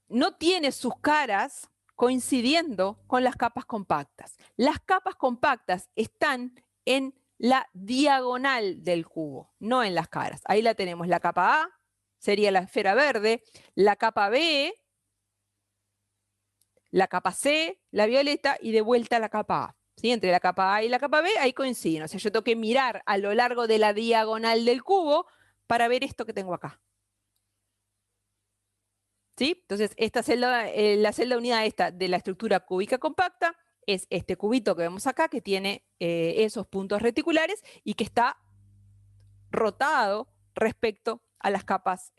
no tiene sus caras coincidiendo con las capas compactas. Las capas compactas están en la diagonal del cubo, no en las caras. Ahí la tenemos, la capa A sería la esfera verde, la capa B, la capa C, la violeta, y de vuelta la capa A. ¿Sí? Entre la capa A y la capa B, ahí coinciden. O sea, yo tengo que mirar a lo largo de la diagonal del cubo para ver esto que tengo acá. ¿Sí? Entonces, esta celda, la celda unidad esta de la estructura cúbica compacta es este cubito que vemos acá, que tiene esos puntos reticulares y que está rotado respecto a las capas,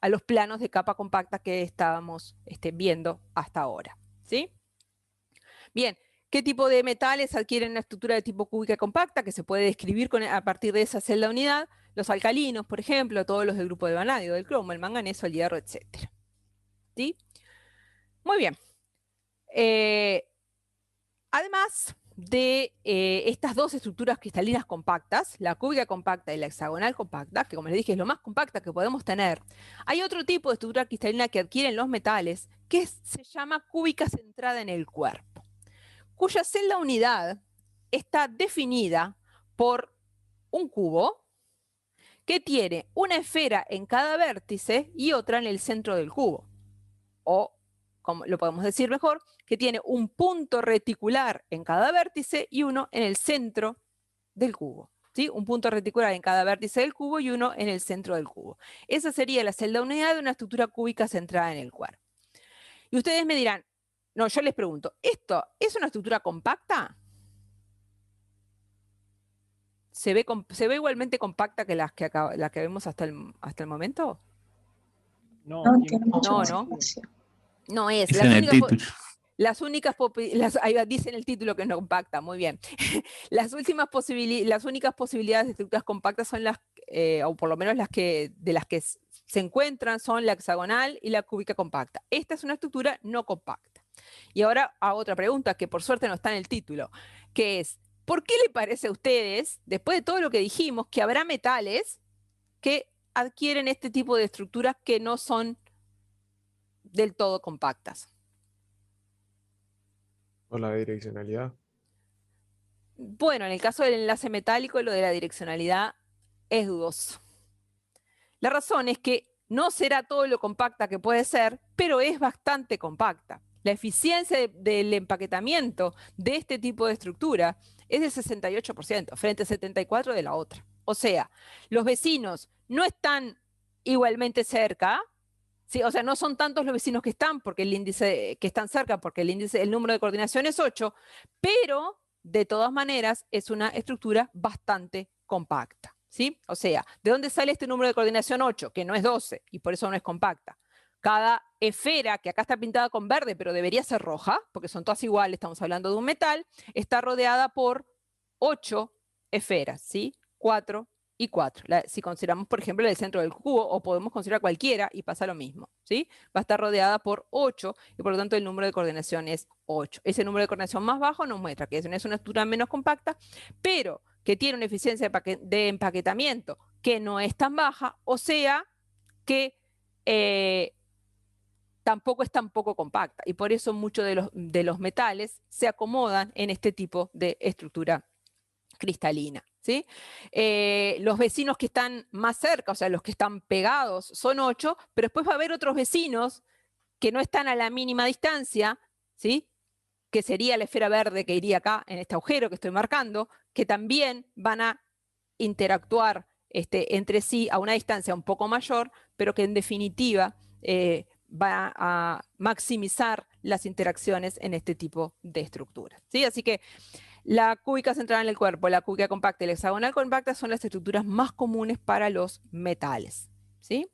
a los planos de capa compacta que estábamos viendo hasta ahora. ¿Sí? Bien, ¿qué tipo de metales adquieren una estructura de tipo cúbica compacta que se puede describir a partir de esa celda unidad? Los alcalinos, por ejemplo, todos los del grupo de vanadio, del cromo, el manganeso, el hierro, etc. ¿Sí? Muy bien. Además de estas dos estructuras cristalinas compactas, la cúbica compacta y la hexagonal compacta, que como les dije es lo más compacta que podemos tener, hay otro tipo de estructura cristalina que adquieren los metales que se llama cúbica centrada en el cuerpo, cuya celda unidad está definida por un cubo que tiene una esfera en cada vértice y otra en el centro del cubo. O, como lo podemos decir mejor, que tiene un punto reticular en cada vértice y uno en el centro del cubo. ¿Sí? Un punto reticular en cada vértice del cubo y uno en el centro del cubo. Esa sería la celda unidad de una estructura cúbica centrada en el cuerpo. Y ustedes me dirán, no, yo les pregunto, ¿esto es una estructura compacta? ¿Se ve igualmente compacta que las que vemos hasta el momento? No, No, tiene tiene mucho mucho No, más ¿no? espacio. No es. Dice en el título. Ahí dice en el título que no compacta, muy bien. Las únicas posibilidades de estructuras compactas son o por lo menos de las que se encuentran, son la hexagonal y la cúbica compacta. Esta es una estructura no compacta. Y ahora hago otra pregunta que por suerte no está en el título, que es, ¿por qué le parece a ustedes, después de todo lo que dijimos, que habrá metales que adquieren este tipo de estructuras que no son del todo compactas? Por la direccionalidad. Bueno, en el caso del enlace metálico, lo de la direccionalidad es dudoso. La razón es que no será todo lo compacta que puede ser, pero es bastante compacta. La eficiencia del empaquetamiento de este tipo de estructura es del 68% frente al 74% de la otra. O sea, los vecinos no están igualmente cerca, ¿sí? O sea, no son tantos los vecinos que están, porque el índice que están cerca, porque el número de coordinación es 8, pero de todas maneras es una estructura bastante compacta, ¿sí? O sea, ¿de dónde sale este número de coordinación 8? Que no es 12 y por eso no es compacta. Cada esfera, que acá está pintada con verde, pero debería ser roja, porque son todas iguales, estamos hablando de un metal, está rodeada por 8 esferas, ¿sí? 4 y 4. Si consideramos, por ejemplo, el centro del cubo, o podemos considerar cualquiera y pasa lo mismo, ¿sí? Va a estar rodeada por 8 y por lo tanto el número de coordinación es 8. Ese número de coordinación más bajo nos muestra que es una estructura menos compacta, pero que tiene una eficiencia de empaquetamiento que no es tan baja, o sea que tampoco es tan poco compacta. Y por eso muchos de los metales se acomodan en este tipo de estructura cristalina, ¿sí? Los vecinos que están más cerca, o sea, los que están pegados, son 8, pero después va a haber otros vecinos que no están a la mínima distancia, ¿sí? Que sería la esfera verde que iría acá en este agujero que estoy marcando, que también van a interactuar entre sí a una distancia un poco mayor, pero que en definitiva va a maximizar las interacciones en este tipo de estructuras, ¿sí? Así que la cúbica centrada en el cuerpo, la cúbica compacta y la hexagonal compacta son las estructuras más comunes para los metales, ¿sí?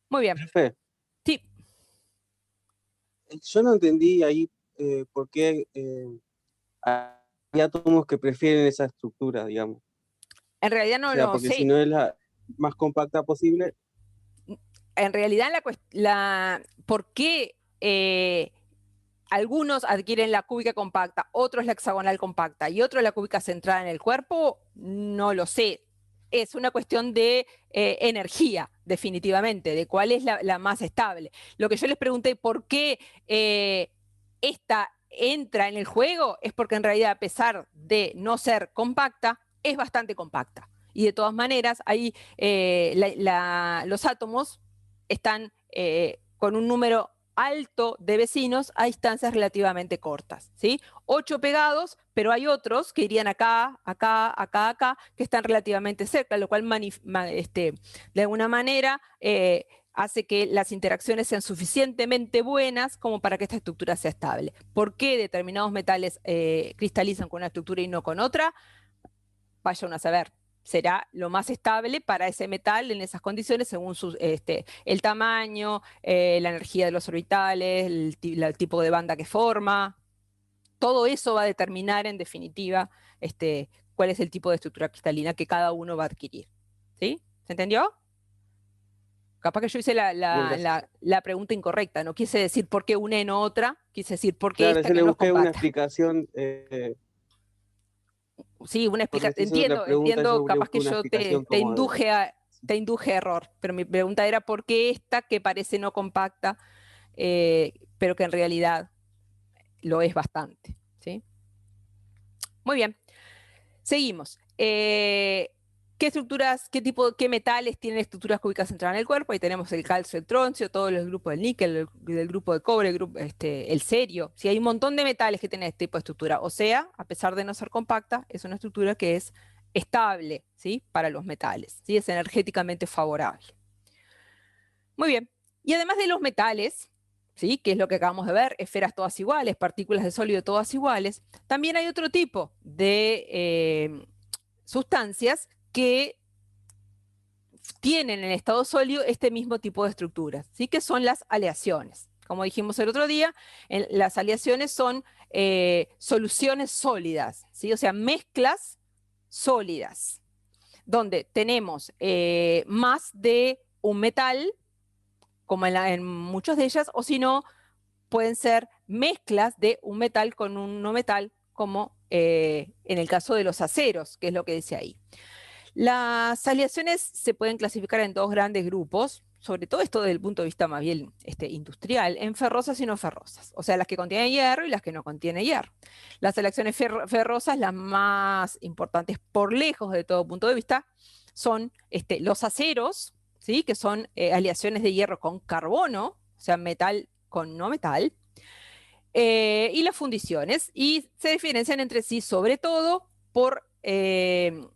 Muy bien. Profe, Sí. yo no entendí ahí por qué hay átomos que prefieren esa estructura, digamos. En realidad no O sea, lo porque sé. si no es la más compacta posible. En realidad, ¿por qué algunos adquieren la cúbica compacta, otros la hexagonal compacta y otros la cúbica centrada en el cuerpo? No lo sé. Es una cuestión de energía, definitivamente, de cuál es la más estable. Lo que yo les pregunté, ¿por qué esta entra en el juego? Es porque en realidad, a pesar de no ser compacta, es bastante compacta. Y de todas maneras, ahí los átomos están con un número alto de vecinos a distancias relativamente cortas, ¿sí? 8 pegados, pero hay otros que irían acá, acá, acá, acá, que están relativamente cerca, lo cual de alguna manera hace que las interacciones sean suficientemente buenas como para que esta estructura sea estable. ¿Por qué determinados metales cristalizan con una estructura y no con otra? Vaya uno a saber. Será lo más estable para ese metal en esas condiciones según el tamaño, la energía de los orbitales, el tipo de banda que forma. Todo eso va a determinar en definitiva cuál es el tipo de estructura cristalina que cada uno va a adquirir. ¿Sí? ¿Se entendió? Capaz que yo hice la pregunta incorrecta. No quise decir por qué una y no otra, quise decir por qué Claro, esta yo que le no es busqué una compacta. explicación. Sí, una Porque explicación. usted hizo la pregunta, Entiendo, yo le capaz busqué que una yo explicación te como de. induje a error, pero mi pregunta era por qué esta que parece no compacta, pero que en realidad lo es bastante, ¿sí? Muy bien, seguimos. ¿Qué estructuras, qué metales tienen estructuras cúbicas centradas en el cuerpo? Ahí tenemos el calcio, el troncio, todos los grupos del níquel, el grupo de cobre, el cerio. Sí, hay un montón de metales que tienen este tipo de estructura. O sea, a pesar de no ser compacta, es una estructura que es estable, ¿sí? Para los metales, ¿sí? Es energéticamente favorable. Muy bien. Y además de los metales, ¿sí? Que es lo que acabamos de ver, esferas todas iguales, partículas de sólido todas iguales, también hay otro tipo de sustancias que tienen en estado sólido este mismo tipo de estructuras, ¿sí? Que son las aleaciones. Como dijimos el otro día, las aleaciones son soluciones sólidas, ¿sí? O sea, mezclas sólidas, donde tenemos más de un metal, como en muchas de ellas, o si no, pueden ser mezclas de un metal con un no metal, como en el caso de los aceros, que es lo que dice ahí. Las aleaciones se pueden clasificar en dos grandes grupos, sobre todo esto desde el punto de vista más bien industrial, en ferrosas y no ferrosas, o sea, las que contienen hierro y las que no contienen hierro. Las aleaciones ferrosas, las más importantes por lejos de todo punto de vista, son los aceros, ¿sí? Que son aleaciones de hierro con carbono, o sea, metal con no metal, y las fundiciones, y se diferencian entre sí sobre todo por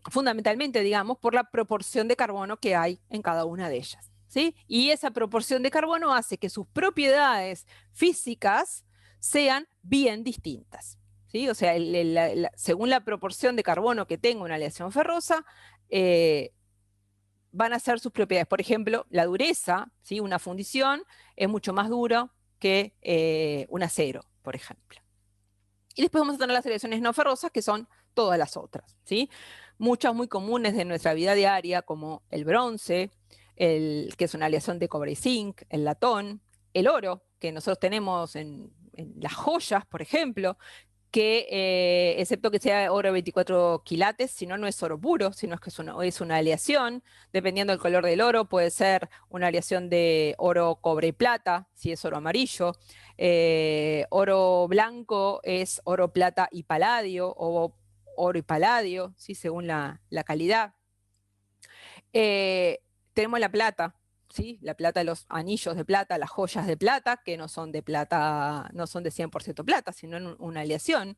fundamentalmente, digamos, por la proporción de carbono que hay en cada una de ellas, ¿sí? Y esa proporción de carbono hace que sus propiedades físicas sean bien distintas, ¿sí? O sea, según la proporción de carbono que tenga una aleación ferrosa, van a ser sus propiedades. Por ejemplo, la dureza, ¿sí? Una fundición es mucho más duro que un acero, por ejemplo. Y después vamos a tener las aleaciones no ferrosas, que son todas las otras, ¿sí? Muchas muy comunes de nuestra vida diaria, como el bronce, que es una aleación de cobre y zinc, el latón, el oro, que nosotros tenemos en las joyas, por ejemplo, que excepto que sea oro 24 quilates, si no, no es oro puro, sino que es una aleación. Dependiendo del color del oro, puede ser una aleación de oro, cobre y plata, si es oro amarillo. Oro blanco es oro, plata y paladio, o oro y paladio, ¿sí? Según la calidad. Tenemos la plata, ¿sí? La plata, los anillos de plata, las joyas de plata, que no son de plata, no son de 100% plata, sino en una aleación.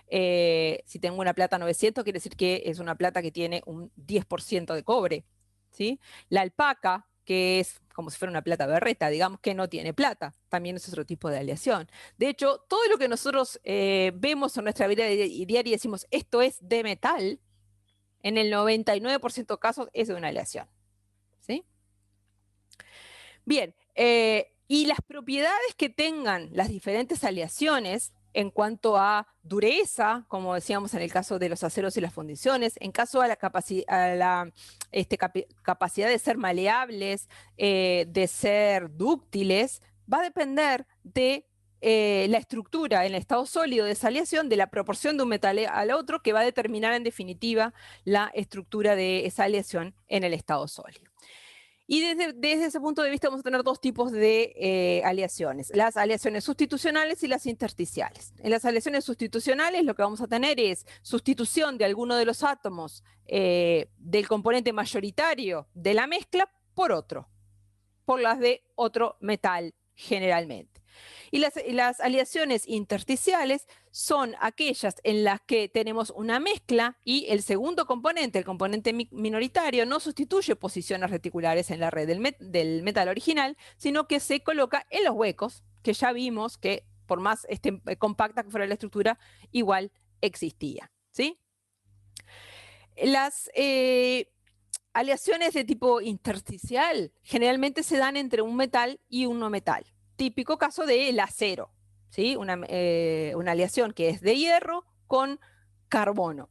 Si tengo una plata 900, quiere decir que es una plata que tiene un 10% de cobre, ¿sí? La alpaca, que es como si fuera una plata berreta, digamos que no tiene plata, también es otro tipo de aleación. De hecho, todo lo que nosotros vemos en nuestra vida diaria y decimos, esto es de metal, en el 99% de casos es de una aleación, ¿sí? Bien, y las propiedades que tengan las diferentes aleaciones en cuanto a dureza, como decíamos en el caso de los aceros y las fundiciones, en caso a la capacidad de ser maleables, de ser dúctiles, va a depender de la estructura en el estado sólido de esa aleación, de la proporción de un metal al otro, que va a determinar en definitiva la estructura de esa aleación en el estado sólido. Y desde ese punto de vista vamos a tener dos tipos de aleaciones, las aleaciones sustitucionales y las intersticiales. En las aleaciones sustitucionales lo que vamos a tener es sustitución de alguno de los átomos del componente mayoritario de la mezcla por otro, por las de otro metal generalmente. Y las aleaciones intersticiales son aquellas en las que tenemos una mezcla y el segundo componente, el componente minoritario, no sustituye posiciones reticulares en la red del metal original, sino que se coloca en los huecos, que ya vimos que por más compacta que fuera la estructura, igual existía, ¿sí? Las aleaciones de tipo intersticial generalmente se dan entre un metal y un no metal. Típico caso del acero, ¿sí? Una aleación que es de hierro con carbono.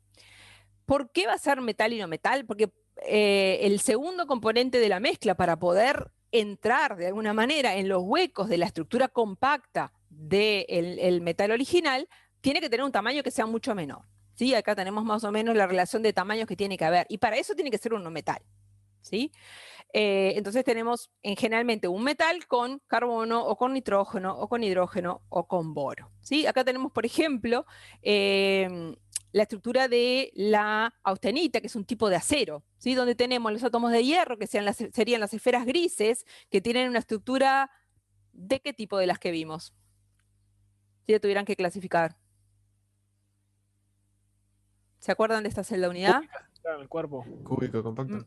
¿Por qué va a ser metal y no metal? Porque el segundo componente de la mezcla, para poder entrar de alguna manera en los huecos de la estructura compacta del metal original, tiene que tener un tamaño que sea mucho menor, ¿sí? Acá tenemos más o menos la relación de tamaños que tiene que haber, y para eso tiene que ser un no metal, ¿sí? Entonces tenemos generalmente un metal con carbono o con nitrógeno o con hidrógeno o con boro, ¿sí? Acá tenemos, por ejemplo, la estructura de la austenita, que es un tipo de acero, ¿sí? Donde tenemos los átomos de hierro, que serían las esferas grises, que tienen una estructura ¿de qué tipo de las que vimos? Si la tuvieran que clasificar. ¿Se acuerdan de esta celda unidad? Claro, el cuerpo. Cúbico, compacto.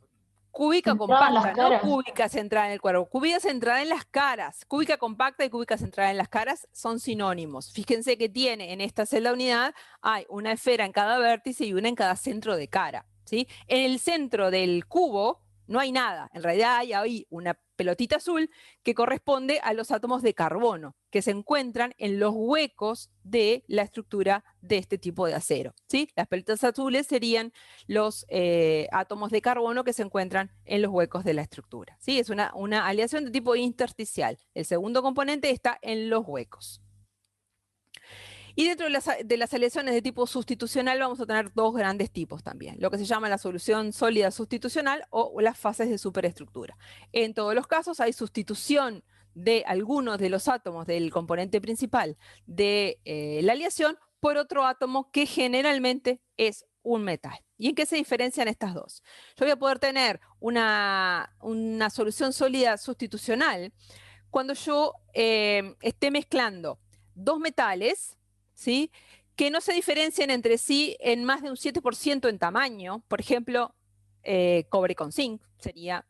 Cúbica Centrada en las compacta, no caras. cúbica centrada en el cuerpo, cúbica centrada en las caras. Cúbica compacta y cúbica centrada en las caras son sinónimos. Fíjense que tiene en esta celda unidad, hay una esfera en cada vértice y una en cada centro de cara, ¿sí? En el centro del cubo no hay nada, en realidad hay ahí una pelotita azul que corresponde a los átomos de carbono que se encuentran en los huecos de la estructura de este tipo de acero, ¿sí? Las pelotas azules serían los átomos de carbono que se encuentran en los huecos de la estructura, ¿sí? Es una aleación de tipo intersticial. El segundo componente está en los huecos. Y dentro de las aleaciones de tipo sustitucional vamos a tener dos grandes tipos también, lo que se llama la solución sólida sustitucional o las fases de superestructura. En todos los casos hay sustitución de algunos de los átomos del componente principal de la aleación por otro átomo que generalmente es un metal. ¿Y en qué se diferencian estas dos? Yo voy a poder tener una solución sólida sustitucional cuando yo esté mezclando dos metales, ¿sí? que no se diferencian entre sí en más de un 7% en tamaño. Por ejemplo, cobre con zinc sería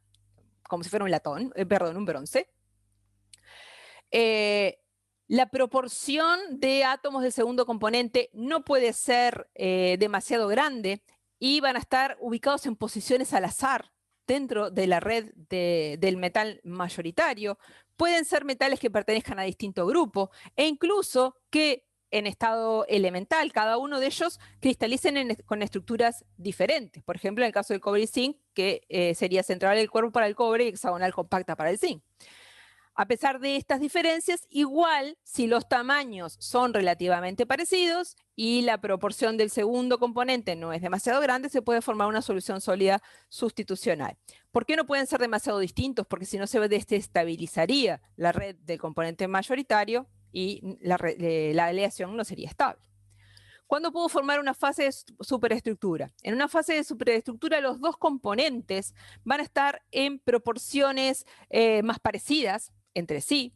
como si fuera un latón, perdón, un bronce. La proporción de átomos del segundo componente no puede ser demasiado grande y van a estar ubicados en posiciones al azar dentro de la red del metal mayoritario. Pueden ser metales que pertenezcan a distinto grupo e incluso que en estado elemental, cada uno de ellos cristalicen con estructuras diferentes. Por ejemplo, en el caso del cobre y zinc, que sería central el cuerpo para el cobre y hexagonal compacta para el zinc. A pesar de estas diferencias, igual si los tamaños son relativamente parecidos y la proporción del segundo componente no es demasiado grande, se puede formar una solución sólida sustitucional. ¿Por qué no pueden ser demasiado distintos? Porque si no se desestabilizaría la red del componente mayoritario y la aleación no sería estable. ¿Cuándo puedo formar una fase de superestructura? En una fase de superestructura los dos componentes van a estar en proporciones más parecidas entre sí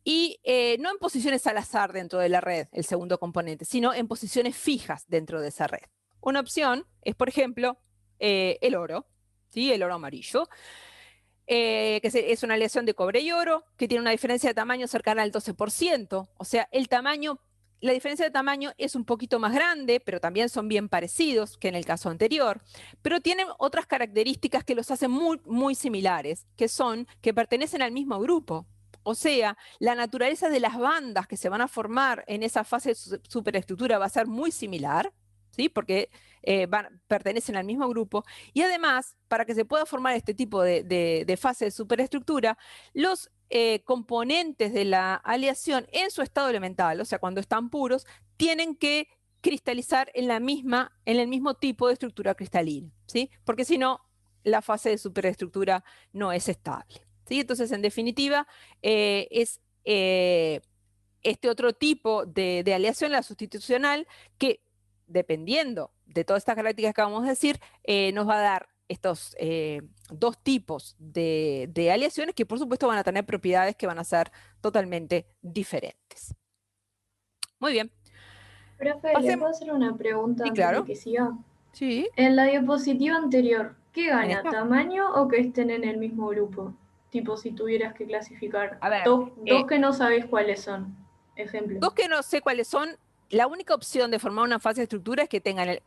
y no en posiciones al azar dentro de la red, el segundo componente, sino en posiciones fijas dentro de esa red. Una opción es, por ejemplo, el oro, ¿sí? El oro amarillo, que es una aleación de cobre y oro, que tiene una diferencia de tamaño cercana al 12%, o sea, la diferencia de tamaño es un poquito más grande, pero también son bien parecidos que en el caso anterior, pero tienen otras características que los hacen muy, muy similares, que son que pertenecen al mismo grupo. O sea, la naturaleza de las bandas que se van a formar en esa fase de superestructura va a ser muy similar, ¿sí? Porque pertenecen al mismo grupo. Y además, para que se pueda formar este tipo de fase de superestructura, los componentes de la aleación en su estado elemental, o sea, cuando están puros, tienen que cristalizar en el mismo tipo de estructura cristalina, ¿sí? Porque si no, la fase de superestructura no es estable, ¿sí? Entonces, en definitiva, es este otro tipo de aleación, la sustitucional, que dependiendo de todas estas características que vamos a decir, nos va a dar estos dos tipos de aleaciones que por supuesto van a tener propiedades que van a ser totalmente diferentes. Muy bien. Profe, ¿le puedo hacer una pregunta Sí, antes claro. de que siga? Sí. En la diapositiva anterior, ¿qué gana? esta? ¿Tamaño o que estén en el mismo grupo? Tipo, si tuvieras que clasificar A ver, dos que no sabes cuáles son. Ejemplo. Dos que no sé cuáles son, la única opción de formar una fase de estructura es que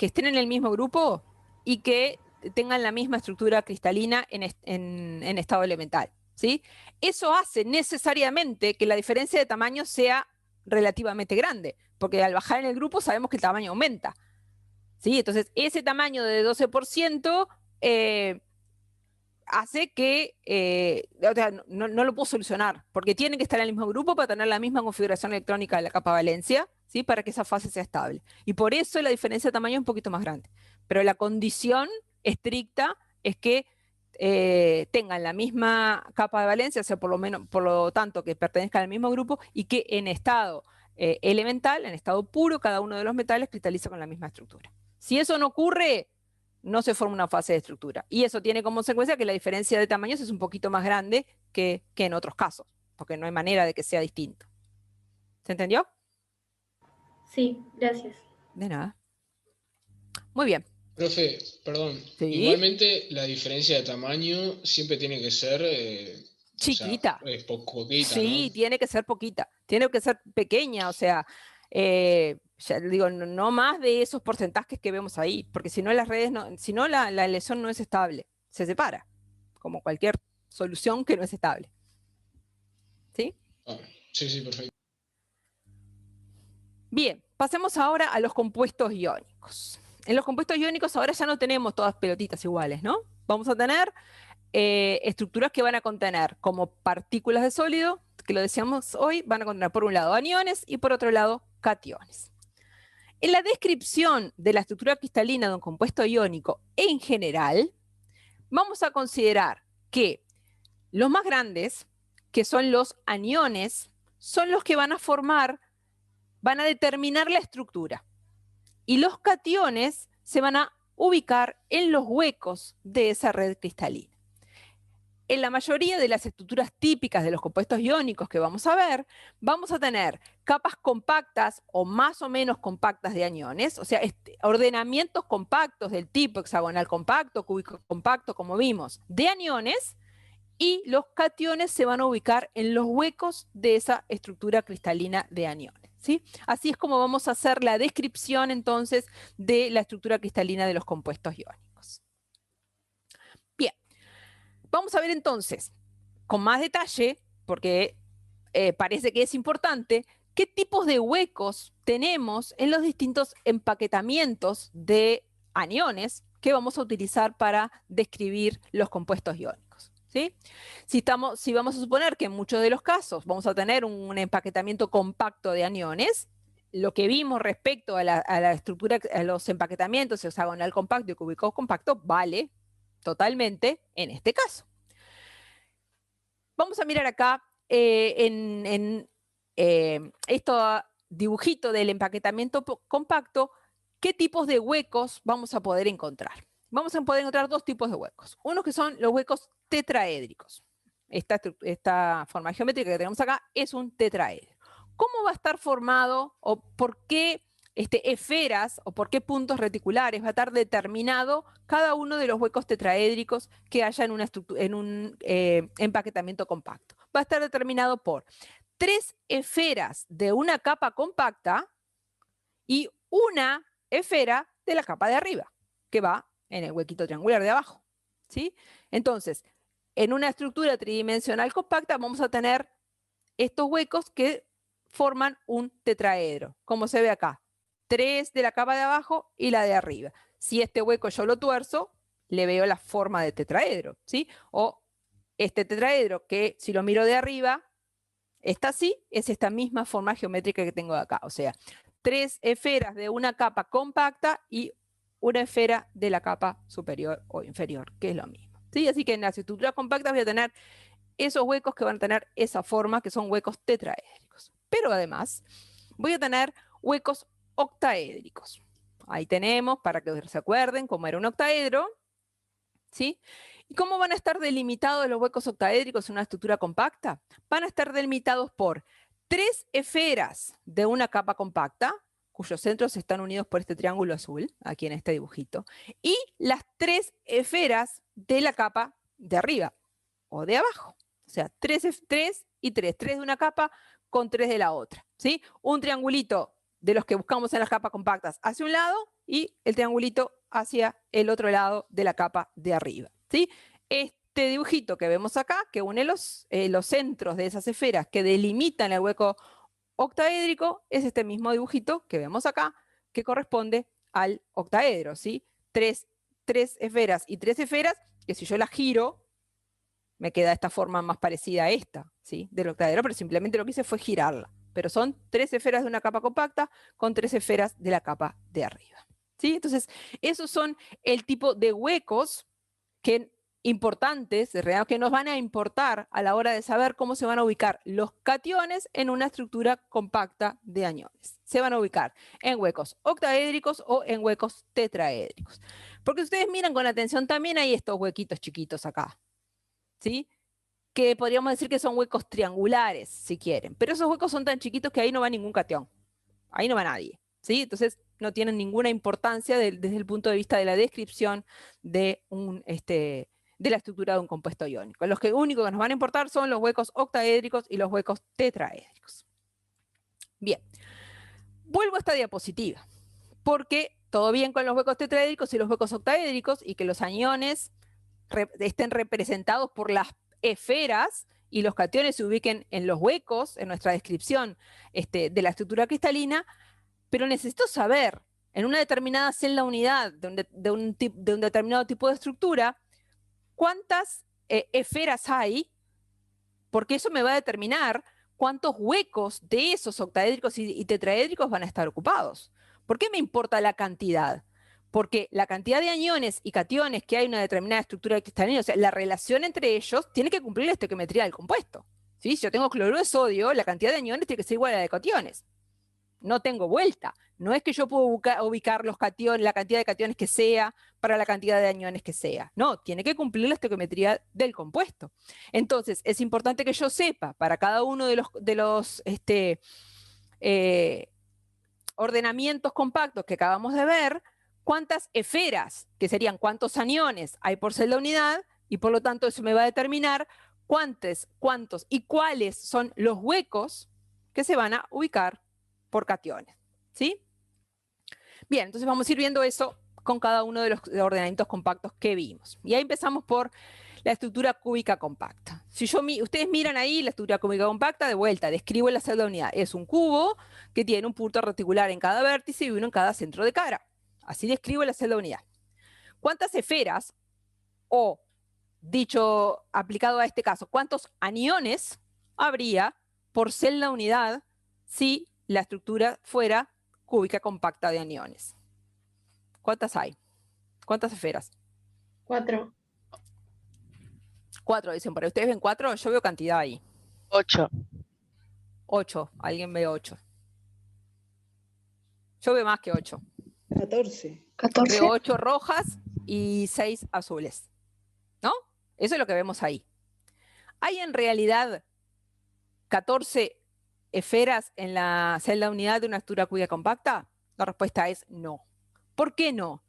estén en el mismo grupo y que tengan la misma estructura cristalina en estado elemental, ¿sí? Eso hace necesariamente que la diferencia de tamaño sea relativamente grande, porque al bajar en el grupo sabemos que el tamaño aumenta, ¿sí? Entonces, ese tamaño de 12% hace que, o sea, no lo puedo solucionar, porque tienen que estar en el mismo grupo para tener la misma configuración electrónica de la capa valencia, ¿sí? Para que esa fase sea estable. Y por eso la diferencia de tamaño es un poquito más grande. Pero la condición estricta es que tengan la misma capa de valencia, o sea, por lo tanto, que pertenezcan al mismo grupo y que en estado elemental, en estado puro, cada uno de los metales cristaliza con la misma estructura. Si eso no ocurre, no se forma una fase de estructura. Y eso tiene como consecuencia que la diferencia de tamaños es un poquito más grande que en otros casos, porque no hay manera de que sea distinto. ¿Se entendió? Sí, gracias. De nada. Muy bien. Profe, perdón. ¿Sí? Igualmente la diferencia de tamaño siempre tiene que ser chiquita. O sea, es poquita, sí, ¿no? tiene que ser poquita. Tiene que ser pequeña, o sea, ya digo, no más de esos porcentajes que vemos ahí, porque si no las redes, si no la lesión no es estable, se separa, como cualquier solución que no es estable. ¿Sí? Ah, sí, perfecto. Bien, pasemos ahora a los compuestos iónicos. En los compuestos iónicos ahora ya no tenemos todas pelotitas iguales, ¿no? Vamos a tener estructuras que van a contener como partículas de sólido, que lo decíamos hoy, van a contener por un lado aniones y por otro lado cationes. En la descripción de la estructura cristalina de un compuesto iónico en general, vamos a considerar que los más grandes, que son los aniones, son los que van a determinar la estructura. Y los cationes se van a ubicar en los huecos de esa red cristalina. en la mayoría de las estructuras típicas de los compuestos iónicos que vamos a ver, vamos a tener capas compactas o más o menos compactas de aniones, o sea, ordenamientos compactos del tipo hexagonal compacto, cúbico compacto, como vimos, de aniones, y los cationes se van a ubicar en los huecos de esa estructura cristalina de aniones, ¿sí? Así es como vamos a hacer la descripción entonces de la estructura cristalina de los compuestos iónicos. Bien, vamos a ver entonces con más detalle, porque parece que es importante, qué tipos de huecos tenemos en los distintos empaquetamientos de aniones que vamos a utilizar para describir los compuestos iónicos, ¿sí? Si vamos a suponer que en muchos de los casos vamos a tener un empaquetamiento compacto de aniones, lo que vimos respecto a la estructura, a los empaquetamientos hexagonal compacto y cúbico compacto, vale totalmente en este caso. Vamos a mirar acá esto dibujito del empaquetamiento compacto, qué tipos de huecos vamos a poder encontrar. Vamos a poder encontrar dos tipos de huecos. Uno que son los huecos tetraédricos. Esta forma geométrica que tenemos acá es un tetraedro. ¿Cómo va a estar formado o por qué esferas o por qué puntos reticulares va a estar determinado cada uno de los huecos tetraédricos que haya en un empaquetamiento compacto? Va a estar determinado por 3 esferas de una capa compacta y una esfera de la capa de arriba, que va en el huequito triangular de abajo, ¿sí? Entonces, en una estructura tridimensional compacta vamos a tener estos huecos que forman un tetraedro, como se ve acá. 3 de la capa de abajo y la de arriba. Si este hueco yo lo tuerzo, le veo la forma de tetraedro, ¿sí? O este tetraedro que si lo miro de arriba, está así, es esta misma forma geométrica que tengo de acá. O sea, 3 esferas de una capa compacta y una esfera de la capa superior o inferior, que es lo mismo, ¿sí? Así que en las estructuras compactas voy a tener esos huecos que van a tener esa forma, que son huecos tetraédricos. Pero además voy a tener huecos octaédricos. Ahí tenemos, para que se acuerden cómo era un octaedro, ¿sí? ¿Y cómo van a estar delimitados los huecos octaédricos en una estructura compacta? Van a estar delimitados por 3 esferas de una capa compacta, cuyos centros están unidos por este triángulo azul, aquí en este dibujito, y las 3 esferas de la capa de arriba o de abajo. O sea, 3 y 3. 3 de una capa con 3 de la otra, ¿sí? Un triangulito de los que buscamos en las capas compactas hacia un lado y el triangulito hacia el otro lado de la capa de arriba, ¿sí? Este dibujito que vemos acá, que une los centros de esas esferas que delimitan el hueco octaédrico, es este mismo dibujito que vemos acá, que corresponde al octaedro, ¿sí? 3 esferas y 3 esferas, que si yo las giro, me queda esta forma más parecida a esta, ¿sí? Del octaedro, pero simplemente lo que hice fue girarla. Pero son 3 esferas de una capa compacta con 3 esferas de la capa de arriba, ¿sí? Entonces, esos son el tipo de huecos importantes, que nos van a importar a la hora de saber cómo se van a ubicar los cationes en una estructura compacta de aniones. Se van a ubicar en huecos octaédricos o en huecos tetraédricos. Porque ustedes miran con atención, también hay estos huequitos chiquitos acá, ¿sí? Que podríamos decir que son huecos triangulares, si quieren. Pero esos huecos son tan chiquitos que ahí no va ningún cation. Ahí no va nadie, ¿sí? Entonces no tienen ninguna importancia desde el punto de vista de la descripción de la estructura de un compuesto iónico. Los únicos que nos van a importar son los huecos octaédricos y los huecos tetraédricos. Bien, vuelvo a esta diapositiva, porque todo bien con los huecos tetraédricos y los huecos octaédricos y que los aniones estén representados por las esferas y los cationes se ubiquen en los huecos, en nuestra descripción de la estructura cristalina, pero necesito saber, en una determinada celda unidad de un determinado tipo de estructura, cuántas esferas hay, porque eso me va a determinar cuántos huecos de esos octaédricos y tetraédricos van a estar ocupados. ¿Por qué me importa la cantidad? Porque la cantidad de aniones y cationes que hay en una determinada estructura cristalina, o sea, la relación entre ellos tiene que cumplir la estequiometría del compuesto, ¿sí? Si yo tengo cloruro de sodio, la cantidad de aniones tiene que ser igual a la de cationes. no tengo vuelta. No es que yo puedo ubicar los cationes, la cantidad de cationes que sea para la cantidad de aniones que sea. No, tiene que cumplir la estequiometría del compuesto. Entonces, es importante que yo sepa para cada uno de los ordenamientos compactos que acabamos de ver, cuántas esferas, que serían cuántos aniones hay por celda unidad, y por lo tanto eso me va a determinar cuántos y cuáles son los huecos que se van a ubicar por cationes. ¿Sí? Bien, entonces vamos a ir viendo eso con cada uno de los ordenamientos compactos que vimos. Y ahí empezamos por la estructura cúbica compacta. Si ustedes miran ahí la estructura cúbica compacta, de vuelta, describo la celda unidad. Es un cubo que tiene un punto reticular en cada vértice y uno en cada centro de cara. Así describo la celda unidad. ¿Cuántas esferas, o dicho, aplicado a este caso, cuántos aniones habría por celda unidad si la estructura fuera cúbica compacta de aniones? ¿Cuántas hay? ¿Cuántas esferas? 4. 4, dicen por ahí. ¿Ustedes ven 4? Yo veo cantidad ahí. 8. 8. ¿Alguien ve 8? Yo veo más que 8. 14. Veo 8 rojas y 6 azules. ¿No? Eso es lo que vemos ahí. ¿Hay en realidad 14 esferas en la celda unidad de una estructura cúbica compacta? La respuesta es no. ¿Por qué no?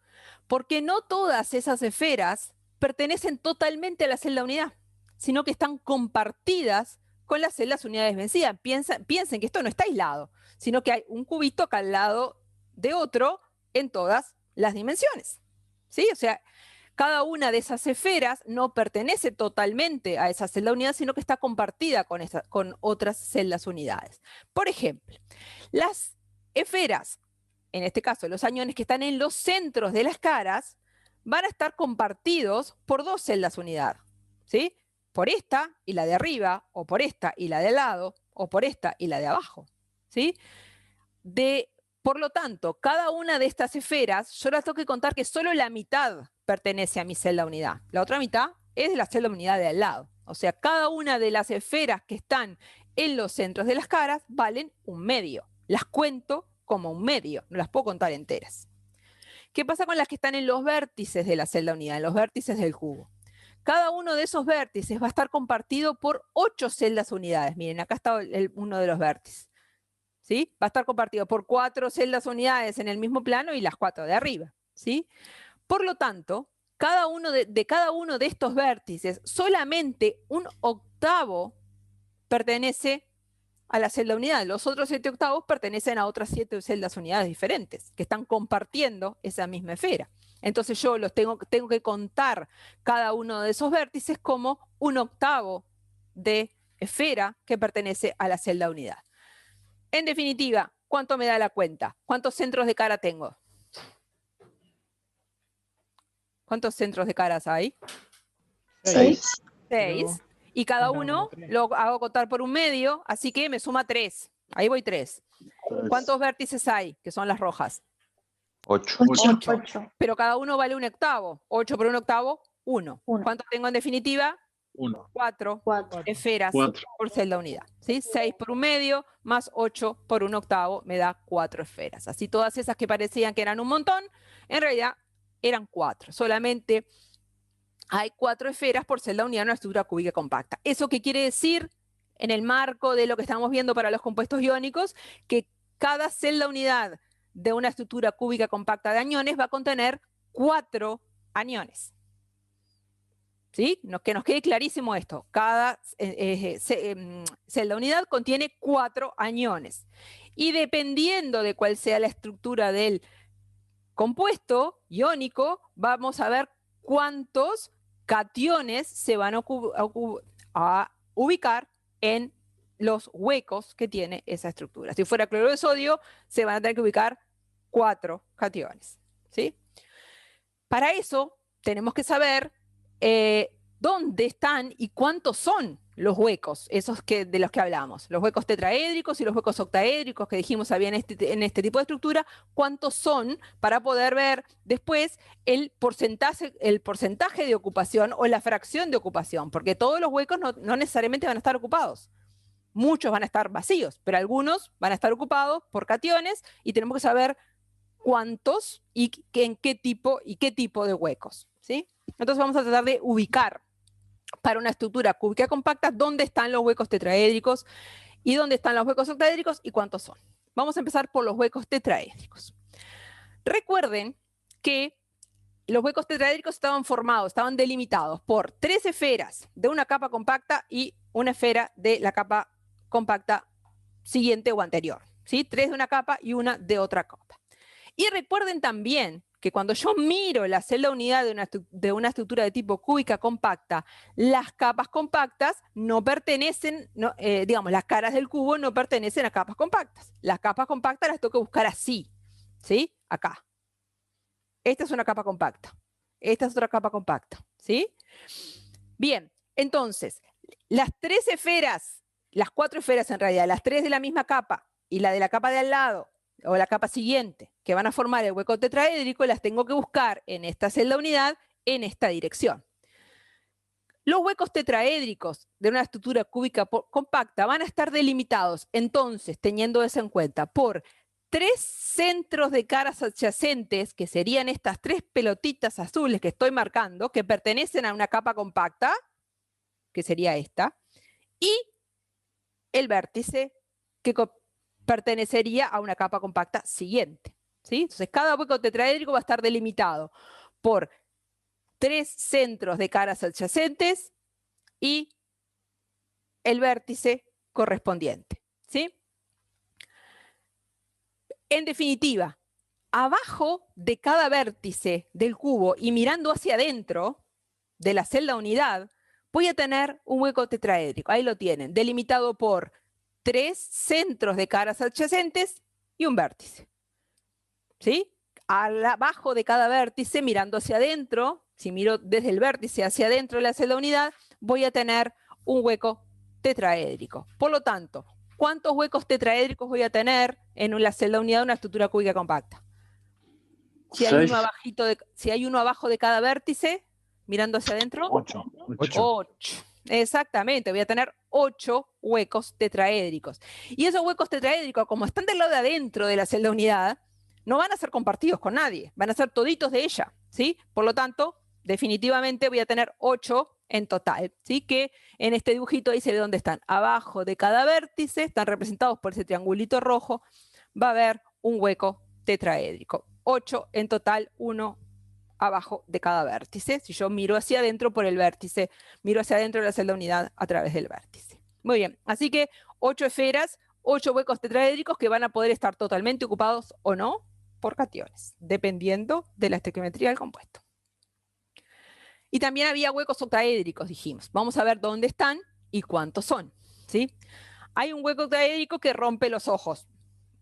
Porque no todas esas esferas pertenecen totalmente a la celda unidad, sino que están compartidas con las celdas unidades vencidas. Piensen que esto no está aislado, sino que hay un cubito acá al lado de otro en todas las dimensiones. ¿Sí? O sea, cada una de esas esferas no pertenece totalmente a esa celda unidad, sino que está compartida con otras celdas unidades. Por ejemplo, las esferas, en este caso los aniones que están en los centros de las caras, van a estar compartidos por 2 celdas unidad, ¿sí? Por esta y la de arriba, o por esta y la de al lado, o por esta y la de abajo, ¿sí? Por lo tanto, cada una de estas esferas, yo las tengo que contar que solo la mitad pertenece a mi celda unidad. La otra mitad es de la celda unidad de al lado. O sea, cada una de las esferas que están en los centros de las caras valen 1/2. Las cuento como 1/2, no las puedo contar enteras. ¿Qué pasa con las que están en los vértices de la celda unidad, en los vértices del cubo? Cada uno de esos vértices va a estar compartido por 8 celdas unidades. Miren, acá está uno de los vértices. ¿Sí? Va a estar compartido por 4 celdas unidades en el mismo plano y las 4 de arriba. ¿Sí? Por lo tanto, cada uno de estos vértices, solamente 1/8 pertenece a la celda unidad. Los otros 7/8 pertenecen a otras 7 celdas unidades diferentes, que están compartiendo esa misma esfera. Entonces yo tengo que contar cada uno de esos vértices como 1/8 de esfera que pertenece a la celda unidad. En definitiva, ¿cuánto me da la cuenta? ¿Cuántos centros de cara tengo? ¿Cuántos centros de caras hay? 6. 6. Y cada uno lo hago contar por 1/2, así que me suma 3. Ahí voy 3. ¿Cuántos vértices hay? Que son las rojas. 8. 8. Pero cada uno vale 1/8. 8 por 1/8, 1. ¿Cuánto tengo en definitiva? 4 esferas por celda unidad. ¿Sí? 6 por 1/2 más 8 por 1/8 me da 4 esferas. Así todas esas que parecían que eran un montón, en realidad eran 4. Solamente hay 4 esferas por celda unidad en una estructura cúbica compacta. ¿Eso qué quiere decir? En el marco de lo que estamos viendo para los compuestos iónicos, que cada celda unidad de una estructura cúbica compacta de aniones va a contener 4 aniones. ¿Sí? Que nos quede clarísimo esto. Cada celda unidad contiene 4 aniones. Y dependiendo de cuál sea la estructura del compuesto iónico, vamos a ver cuántos cationes se van a ubicar en los huecos que tiene esa estructura. Si fuera cloruro de sodio, se van a tener que ubicar 4 cationes. ¿Sí? Para eso tenemos que saber dónde están y cuántos son los huecos, esos de los que hablamos, los huecos tetraédricos y los huecos octaédricos que dijimos había en este tipo de estructura, cuántos son para poder ver después el porcentaje de ocupación o la fracción de ocupación, porque todos los huecos no necesariamente van a estar ocupados. muchos van a estar vacíos, pero algunos van a estar ocupados por cationes y tenemos que saber cuántos y en qué tipo de huecos, ¿sí? Entonces vamos a tratar de ubicar para una estructura cúbica compacta dónde están los huecos tetraédricos y dónde están los huecos octaédricos y cuántos son. Vamos a empezar por los huecos tetraédricos. Recuerden que los huecos tetraédricos estaban delimitados por 3 esferas de una capa compacta y una esfera de la capa compacta siguiente o anterior, ¿sí? 3 de una capa y una de otra capa. Y recuerden también que cuando yo miro la celda unidad de una estructura de tipo cúbica compacta, las capas compactas no pertenecen, digamos, las caras del cubo no pertenecen a capas compactas. Las capas compactas las tengo que buscar así, ¿sí? Acá. Esta es una capa compacta. Esta es otra capa compacta, ¿sí? Bien, entonces, las 3 esferas, las 4 esferas en realidad, las 3 de la misma capa y la de la capa de al lado, o la capa siguiente, que van a formar el hueco tetraédrico, las tengo que buscar en esta celda unidad, en esta dirección. Los huecos tetraédricos de una estructura cúbica compacta van a estar delimitados, entonces, teniendo eso en cuenta, por 3 centros de caras adyacentes, que serían estas 3 pelotitas azules que estoy marcando, que pertenecen a una capa compacta, que sería esta, y el vértice que pertenecería a una capa compacta siguiente, ¿sí? Entonces, cada hueco tetraédrico va a estar delimitado por 3 centros de caras adyacentes y el vértice correspondiente, ¿sí? En definitiva, abajo de cada vértice del cubo y mirando hacia adentro de la celda unidad, voy a tener un hueco tetraédrico. Ahí lo tienen, delimitado por 3 centros de caras adyacentes y un vértice, ¿sí? Abajo de cada vértice, mirando hacia adentro, si miro desde el vértice hacia adentro de la celda unidad, voy a tener un hueco tetraédrico. Por lo tanto, ¿cuántos huecos tetraédricos voy a tener en la celda unidad de una estructura cúbica compacta? Si hay uno abajo de cada vértice, mirando hacia adentro, 8. 8. Exactamente, voy a tener 8 huecos tetraédricos. Y esos huecos tetraédricos, como están del lado de adentro de la celda unidad, no van a ser compartidos con nadie, van a ser toditos de ella, ¿sí? Por lo tanto, definitivamente voy a tener 8 en total, ¿sí? Que en este dibujito ahí se ve dónde están. Abajo de cada vértice, están representados por ese triangulito rojo, va a haber un hueco tetraédrico. 8 en total, 1 abajo de cada vértice. Si yo miro hacia adentro por el vértice, miro hacia adentro de la celda unidad a través del vértice. Muy bien, así que 8 esferas, 8 huecos tetraédricos que van a poder estar totalmente ocupados o no por cationes, dependiendo de la estequiometría del compuesto. Y también había huecos octaédricos, dijimos. Vamos a ver dónde están y cuántos son, ¿sí? Hay un hueco octaédrico que rompe los ojos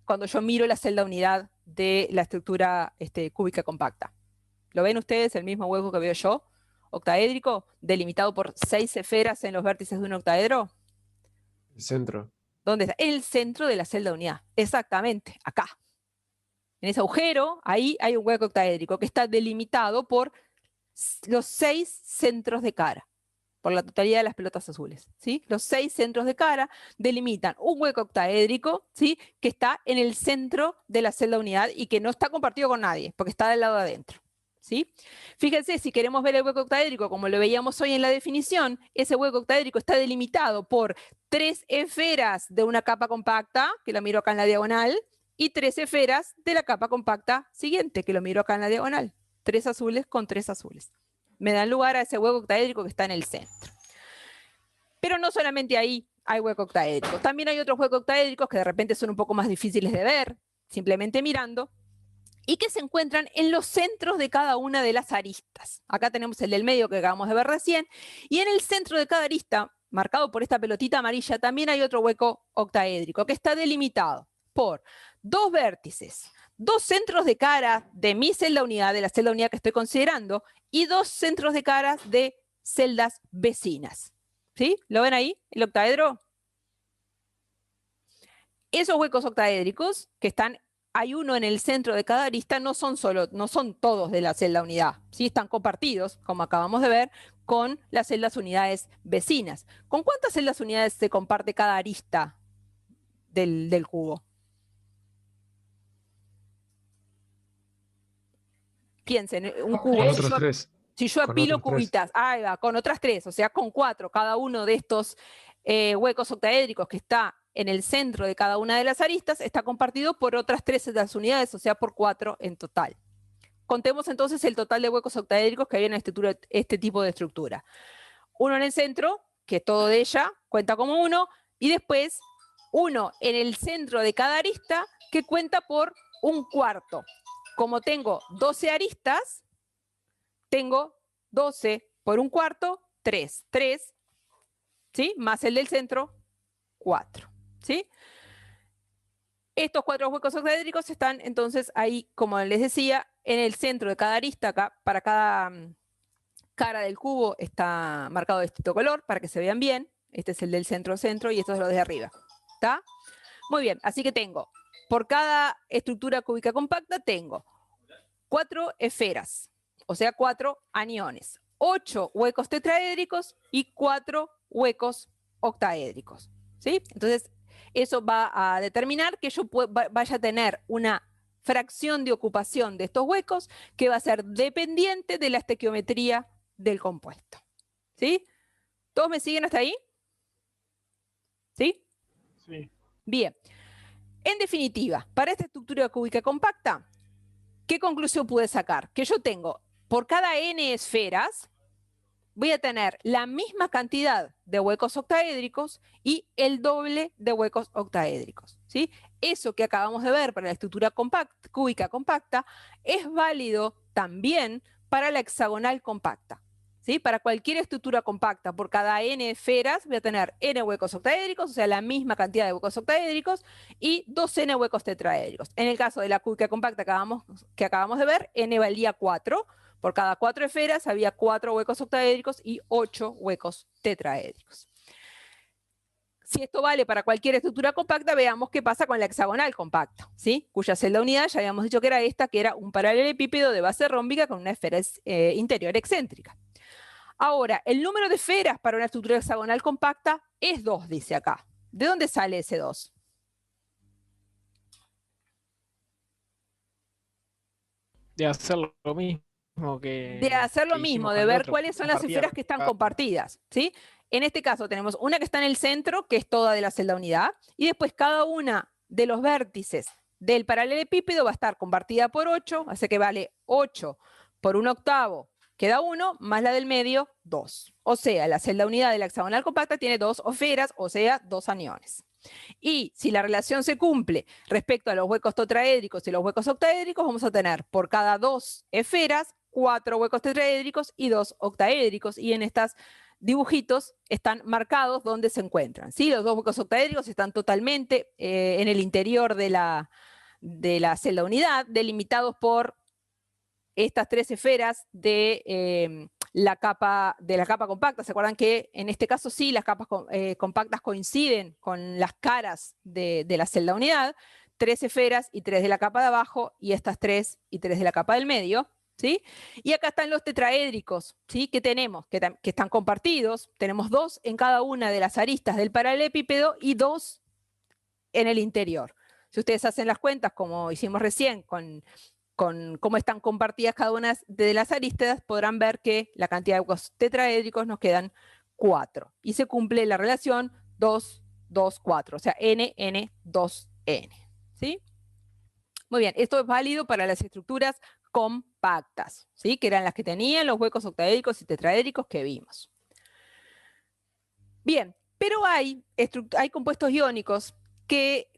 cuando yo miro la celda unidad de la estructura cúbica compacta. ¿Lo ven ustedes, el mismo hueco que veo yo? Octaédrico, delimitado por 6 esferas en los vértices de un octaedro. El centro. ¿Dónde está? En el centro de la celda unidad. Exactamente, acá. En ese agujero, ahí hay un hueco octaédrico que está delimitado por los 6 centros de cara, por la totalidad de las pelotas azules, ¿sí? Los 6 centros de cara delimitan un hueco octaédrico, ¿sí? Que está en el centro de la celda unidad y que no está compartido con nadie, porque está del lado de adentro, ¿sí? Fíjense, si queremos ver el hueco octaédrico como lo veíamos hoy en la definición, ese hueco octaédrico está delimitado por 3 esferas de una capa compacta, que lo miro acá en la diagonal, y 3 esferas de la capa compacta siguiente, que lo miro acá en la diagonal. 3 azules con 3 azules. Me dan lugar a ese hueco octaédrico que está en el centro. Pero no solamente ahí hay hueco octaédrico. También hay otros huecos octaédricos que de repente son un poco más difíciles de ver, simplemente mirando, y que se encuentran en los centros de cada una de las aristas. Acá tenemos el del medio que acabamos de ver recién, y en el centro de cada arista, marcado por esta pelotita amarilla, también hay otro hueco octaédrico que está delimitado por 2 vértices, 2 centros de cara de mi celda unidad, de la celda unidad que estoy considerando, y 2 centros de cara de celdas vecinas. ¿Sí? ¿Lo ven ahí, el octaedro? Esos huecos octaédricos que están, hay uno en el centro de cada arista, no son todos de la celda unidad, ¿sí? Están compartidos, como acabamos de ver, con las celdas unidades vecinas. ¿Con cuántas celdas unidades se comparte cada arista del cubo? Piensen, un cubo. Con otros 3. Si yo Con apilo otros 3. cubitas, ahí va, con otras 3, o sea, con 4, cada uno de estos huecos octaédricos que está en el centro de cada una de las aristas está compartido por otras 3 de las unidades, o sea, por 4 en total. Contemos entonces el total de huecos octaédricos que hay en este tipo de estructura. Uno en el centro, que es todo de ella, cuenta como 1, y después uno en el centro de cada arista, que cuenta por 1/4. Como tengo 12 aristas, tengo 12 por 1/4, 3. 3, ¿sí? Más el del centro, 4, ¿sí? Estos 4 huecos octaédricos están entonces ahí, como les decía, en el centro de cada arista. Acá, para cada cara del cubo está marcado de distinto color para que se vean bien. Este es el del centro-centro y estos son los de arriba. ¿Está? Muy bien, así que tengo, por cada estructura cúbica compacta, tengo 4 esferas, o sea, 4 aniones, 8 huecos tetraédricos y 4 huecos octaédricos, ¿sí? Entonces, eso va a determinar que yo vaya a tener una fracción de ocupación de estos huecos que va a ser dependiente de la estequiometría del compuesto, ¿sí? ¿Todos me siguen hasta ahí? ¿Sí? Sí. Bien. En definitiva, para esta estructura cúbica compacta, ¿qué conclusión pude sacar? Que yo tengo, por cada n esferas, voy a tener la misma cantidad de huecos octaédricos y el doble de huecos octaédricos, ¿sí? Eso que acabamos de ver para la estructura cúbica compacta es válido también para la hexagonal compacta, ¿sí? Para cualquier estructura compacta, por cada n esferas voy a tener n huecos octaédricos, o sea, la misma cantidad de huecos octaédricos, y 2n huecos tetraédricos. En el caso de la cúbica compacta que acabamos de ver, n valía 4. Por cada 4 esferas había 4 huecos octaédricos y 8 huecos tetraédricos. Si esto vale para cualquier estructura compacta, veamos qué pasa con la hexagonal compacta, ¿sí? Cuya celda unidad ya habíamos dicho que era esta, que era un paralelepípedo de base rómbica con una esfera interior excéntrica. Ahora, el número de esferas para una estructura hexagonal compacta es 2, dice acá. ¿De dónde sale ese 2? De hacer lo mismo De hacer lo mismo, de ver cuáles son las esferas que están compartidas, ¿sí? En este caso tenemos una que está en el centro, que es toda de la celda unidad, y después cada una de los vértices del paralelepípedo va a estar compartida por 8, así que vale 8 por 1/8, queda 1, más la del medio, 2. O sea, la celda unidad de la hexagonal compacta tiene 2 esferas, o sea, 2 aniones. Y si la relación se cumple respecto a los huecos tetraédricos y los huecos octaédricos, vamos a tener por cada 2 esferas, 4 huecos tetraédricos y 2 octaédricos. Y en estos dibujitos están marcados dónde se encuentran, ¿sí? Los 2 huecos octaédricos están totalmente en el interior de la celda unidad, delimitados por estas 3 esferas de la capa compacta. ¿Se acuerdan que en este caso sí, las capas compactas coinciden con las caras de la celda unidad? 3 esferas y 3 de la capa de abajo, y estas 3 y 3 de la capa del medio, ¿sí? Y acá están los tetraédricos, ¿sí? Que tenemos, que están compartidos. Tenemos 2 en cada una de las aristas del paralelepípedo y 2 en el interior. Si ustedes hacen las cuentas, como hicimos recién, con cómo están compartidas cada una de las aristas, podrán ver que la cantidad de huecos tetraédricos nos quedan 4. Y se cumple la relación 2, 2, 4, o sea, n, n, 2n. ¿Sí? Muy bien, esto es válido para las estructuras compactas, ¿sí? Que eran las que tenían los huecos octaédricos y tetraédricos que vimos. Bien, pero hay compuestos iónicos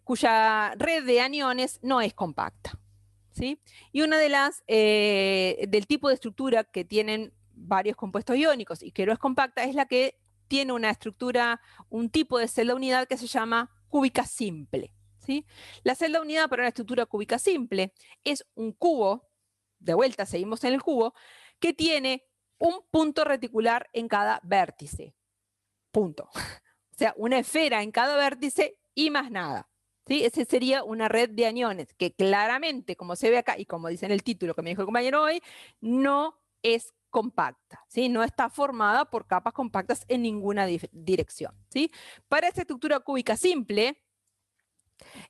cuya red de aniones no es compacta, ¿sí? Y una de las del tipo de estructura que tienen varios compuestos iónicos y que no es compacta es la que tiene una estructura, un tipo de celda unidad que se llama cúbica simple, ¿sí? La celda unidad para una estructura cúbica simple es un cubo, de vuelta seguimos en el cubo, que tiene un punto reticular en cada vértice. Punto. O sea, una esfera en cada vértice y más nada. ¿Sí? Esa sería una red de aniones que claramente, como se ve acá y como dice en el título que me dijo el compañero hoy, no es compacta, ¿sí? No está formada por capas compactas en ninguna dirección, ¿sí? Para esta estructura cúbica simple,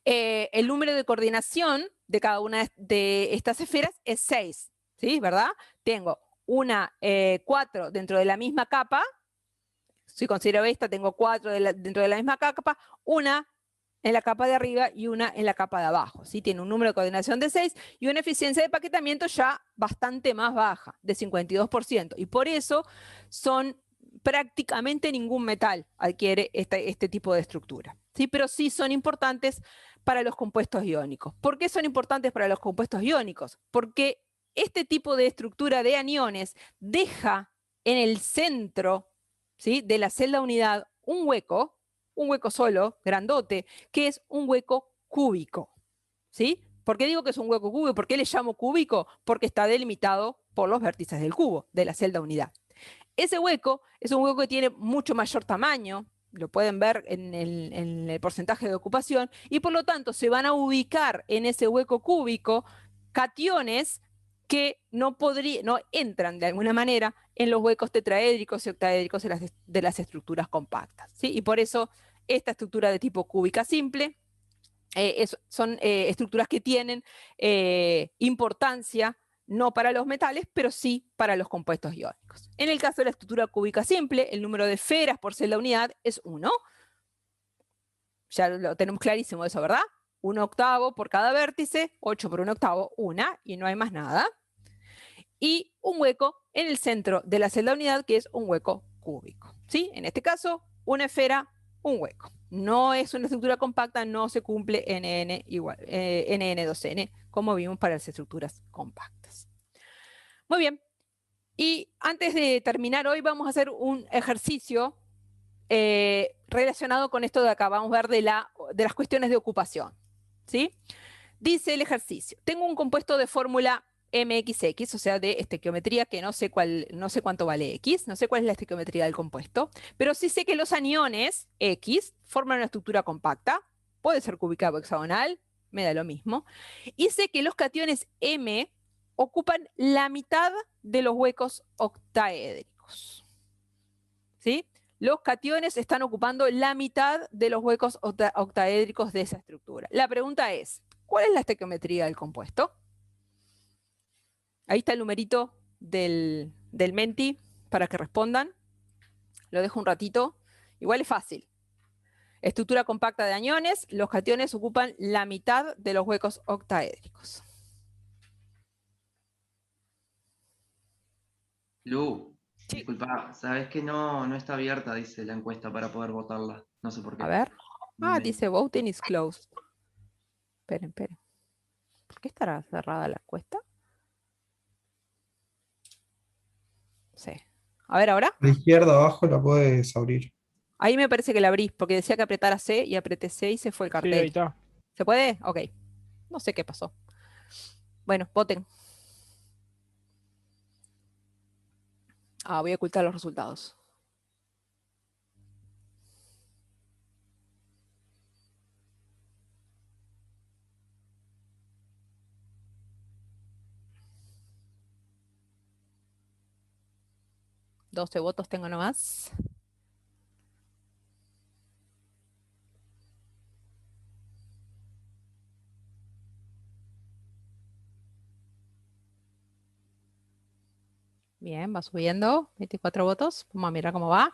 el número de coordinación de cada una de estas esferas es 6, ¿sí? ¿Verdad? Tengo 4 dentro de la misma capa. Si considero esta, tengo 4 dentro de la misma capa, una en la capa de arriba y una en la capa de abajo, ¿sí? Tiene un número de coordinación de 6 y una eficiencia de empaquetamiento ya bastante más baja, de 52%. Y por eso prácticamente ningún metal adquiere este tipo de estructura, ¿sí? Pero sí son importantes para los compuestos iónicos. ¿Por qué son importantes para los compuestos iónicos? Porque este tipo de estructura de aniones deja en el centro, ¿sí?, de la celda unidad un hueco solo, grandote, que es un hueco cúbico, ¿sí? ¿Por qué digo que es un hueco cúbico? ¿Por qué le llamo cúbico? Porque está delimitado por los vértices del cubo, de la celda unidad. Ese hueco es un hueco que tiene mucho mayor tamaño, lo pueden ver en el porcentaje de ocupación, y por lo tanto se van a ubicar en ese hueco cúbico cationes que no entran de alguna manera en los huecos tetraédricos y octaédricos de las estructuras compactas, ¿sí? Y por eso esta estructura de tipo cúbica simple son estructuras que tienen importancia no para los metales, pero sí para los compuestos iónicos. En el caso de la estructura cúbica simple, el número de esferas por celda unidad es 1. Ya lo tenemos clarísimo eso, ¿verdad? 1/8 por cada vértice, 8 por 1/8, 1, y no hay más nada. Y un hueco en el centro de la celda unidad, que es un hueco cúbico, ¿sí? En este caso, una esfera, un hueco. No es una estructura compacta, no se cumple NN igual, NN2N, como vimos para las estructuras compactas. Muy bien. Y antes de terminar hoy, vamos a hacer un ejercicio relacionado con esto de acá. Vamos a ver de las cuestiones de ocupación, ¿sí? Dice el ejercicio: tengo un compuesto de fórmula MXX, o sea, de estequiometría, que no sé cuánto vale X, no sé cuál es la estequiometría del compuesto, pero sí sé que los aniones X forman una estructura compacta, puede ser cúbica o hexagonal, me da lo mismo, y sé que los cationes M ocupan la mitad de los huecos octaédricos, ¿sí? Los cationes están ocupando la mitad de los huecos octaédricos de esa estructura. La pregunta es, ¿cuál es la estequiometría del compuesto? Ahí está el numerito del Menti para que respondan. Lo dejo un ratito. Igual es fácil. Estructura compacta de aniones. Los cationes ocupan la mitad de los huecos octaédricos. Lu, disculpa, sabes que no está abierta, dice la encuesta, para poder votarla. No sé por qué. A ver. Dice voting is closed. Esperen. ¿Por qué estará cerrada la encuesta? Sí. A ver, ahora. A la izquierda abajo la puedes abrir. Ahí me parece que la abrí, porque decía que apretara C y apreté C y se fue el cartel. Sí, ahí está. ¿Se puede? Ok. No sé qué pasó. Bueno, voten. Voy a ocultar los resultados. ¿12 votos tengo nomás? Bien, va subiendo. 24 votos. Vamos a mirar cómo va.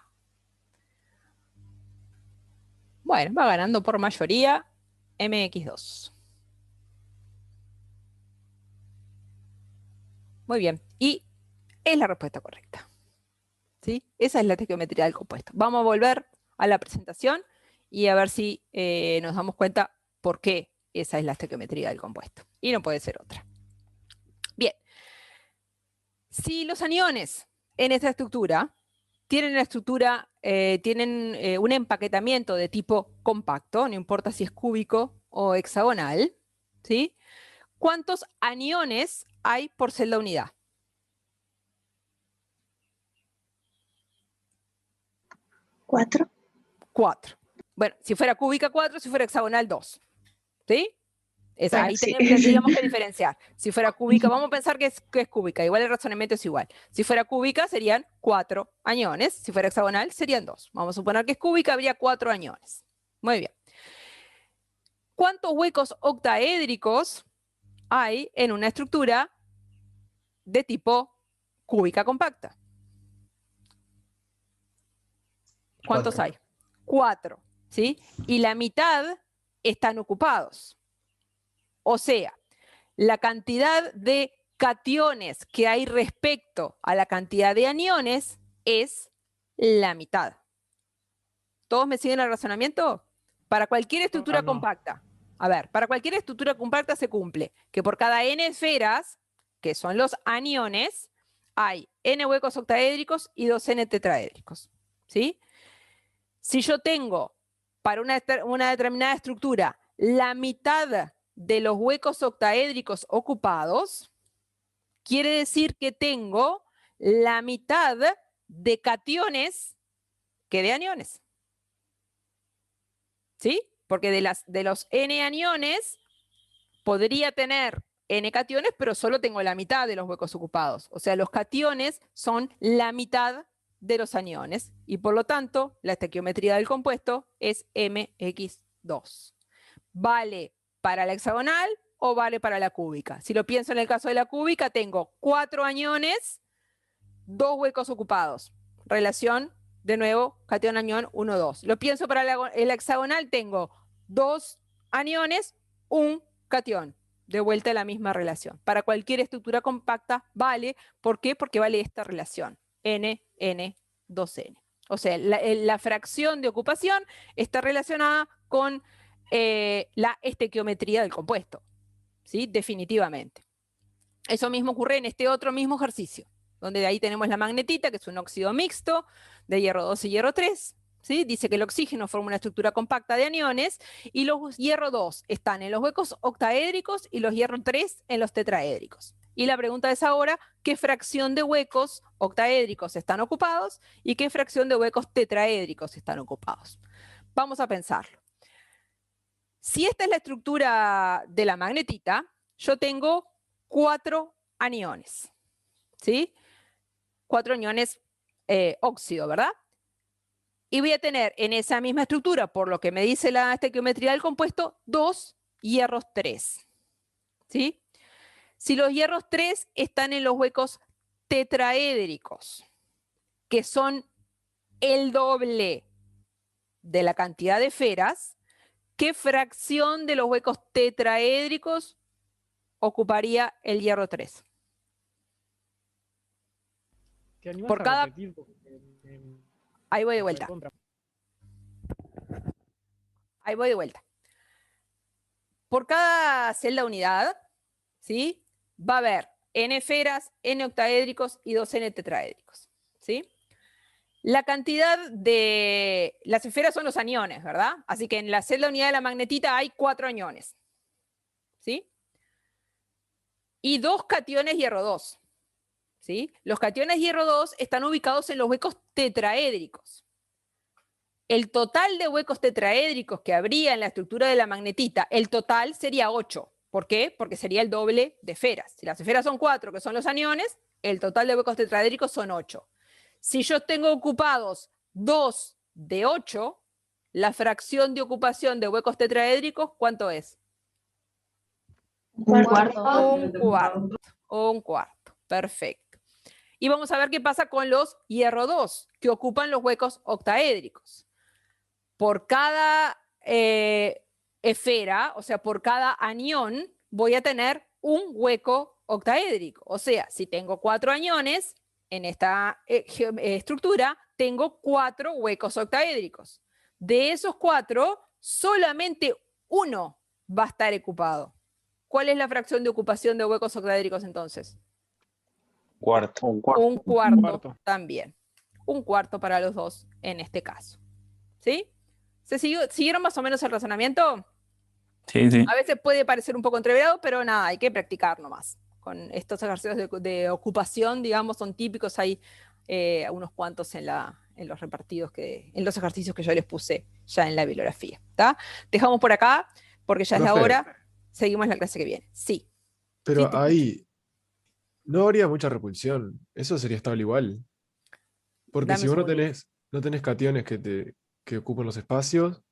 Bueno, va ganando por mayoría MX2. Muy bien. Y es la respuesta correcta, ¿sí? Esa es la estequiometría del compuesto. Vamos a volver a la presentación y a ver si nos damos cuenta por qué esa es la estequiometría del compuesto. Y no puede ser otra. Bien. Si los aniones en esta estructura tienen un empaquetamiento de tipo compacto, no importa si es cúbico o hexagonal, ¿sí? ¿Cuántos aniones hay por celda unidad? 4. 4. Bueno, si fuera cúbica 4, si fuera hexagonal 2. ¿Sí? Ahí Sí. tendríamos que diferenciar. Si fuera cúbica, vamos a pensar que es cúbica, igual el razonamiento es igual. Si fuera cúbica serían 4 aniones, si fuera hexagonal serían 2. Vamos a suponer que es cúbica, habría 4 aniones. Muy bien. ¿Cuántos huecos octaédricos hay en una estructura de tipo cúbica compacta? ¿Cuántos 4. hay? 4, ¿sí? Y la mitad están ocupados. O sea, la cantidad de cationes que hay respecto a la cantidad de aniones es la mitad. ¿Todos me siguen el razonamiento? Para cualquier estructura compacta. A ver, para cualquier estructura compacta se cumple que por cada n esferas, que son los aniones, hay n huecos octaédricos y 2n tetraédricos. ¿Sí? Si yo tengo para una determinada estructura la mitad de los huecos octaédricos ocupados, quiere decir que tengo la mitad de cationes que de aniones. ¿Sí? Porque de los n aniones podría tener n cationes, pero solo tengo la mitad de los huecos ocupados. O sea, los cationes son la mitad de los aniones y por lo tanto la estequiometría del compuesto es mx2. ¿Vale para la hexagonal o vale para la cúbica? Si lo pienso en el caso de la cúbica, tengo 4 aniones, 2 huecos ocupados. Relación, de nuevo, cation-anión 1, 2. Lo pienso para el hexagonal, tengo 2 aniones, 1 cation. De vuelta a la misma relación. Para cualquier estructura compacta vale. ¿Por qué? Porque vale esta relación. N, N, 2N. O sea, la fracción de ocupación está relacionada con la estequiometría del compuesto. ¿Sí? Definitivamente. Eso mismo ocurre en este otro mismo ejercicio, donde de ahí tenemos la magnetita, que es un óxido mixto de hierro 2 y hierro 3. ¿Sí? Dice que el oxígeno forma una estructura compacta de aniones y los hierro 2 están en los huecos octaédricos y los hierro 3 en los tetraédricos. Y la pregunta es ahora, ¿qué fracción de huecos octaédricos están ocupados y qué fracción de huecos tetraédricos están ocupados? Vamos a pensarlo. Si esta es la estructura de la magnetita, yo tengo 4 aniones. ¿Sí? 4 aniones óxido, ¿verdad? Y voy a tener en esa misma estructura, por lo que me dice la estequiometría del compuesto, 2 hierros 3. ¿Sí? Si los hierros 3 están en los huecos tetraédricos, que son el doble de la cantidad de esferas, ¿qué fracción de los huecos tetraédricos ocuparía el hierro 3? Por cada... Ahí voy de vuelta. Ahí voy de vuelta. Por cada celda unidad, ¿sí? Va a haber n esferas, n octaédricos y 2n tetraédricos. ¿Sí? La cantidad de... Las esferas son los aniones, ¿verdad? Así que en la celda unidad de la magnetita hay 4 aniones. ¿Sí? Y 2 cationes hierro 2. ¿Sí? Los cationes hierro 2 están ubicados en los huecos tetraédricos. El total de huecos tetraédricos que habría en la estructura de la magnetita, el total sería 8. ¿Por qué? Porque sería el doble de esferas. Si las esferas son 4, que son los aniones, el total de huecos tetraédricos son 8. Si yo tengo ocupados 2 de 8, la fracción de ocupación de huecos tetraédricos, ¿cuánto es? Un cuarto. Un cuarto. Un cuarto. Perfecto. Y vamos a ver qué pasa con los hierro 2, que ocupan los huecos octaédricos. Por cada esfera, o sea, por cada anión, voy a tener un hueco octaédrico. O sea, si tengo 4 aniones en esta estructura, tengo 4 huecos octaédricos. De esos 4, solamente uno va a estar ocupado. ¿Cuál es la fracción de ocupación de huecos octaédricos entonces? Cuarto. Un cuarto también. Un cuarto para los dos en este caso. ¿Sí? ¿Siguieron más o menos el razonamiento? Sí, sí. A veces puede parecer un poco entreverado, pero nada, hay que practicar nomás. Con estos ejercicios de ocupación, digamos, son típicos. Hay unos cuantos en los repartidos, en los ejercicios que yo les puse ya en la bibliografía. ¿Tá? Dejamos por acá, porque ya es la Profe. hora. Seguimos la clase que viene. Sí. Pero Sí, te ahí no habría mucha repulsión. Eso sería estable igual. Porque Dame si un vos segundito. no tenés cationes que ocupan los espacios,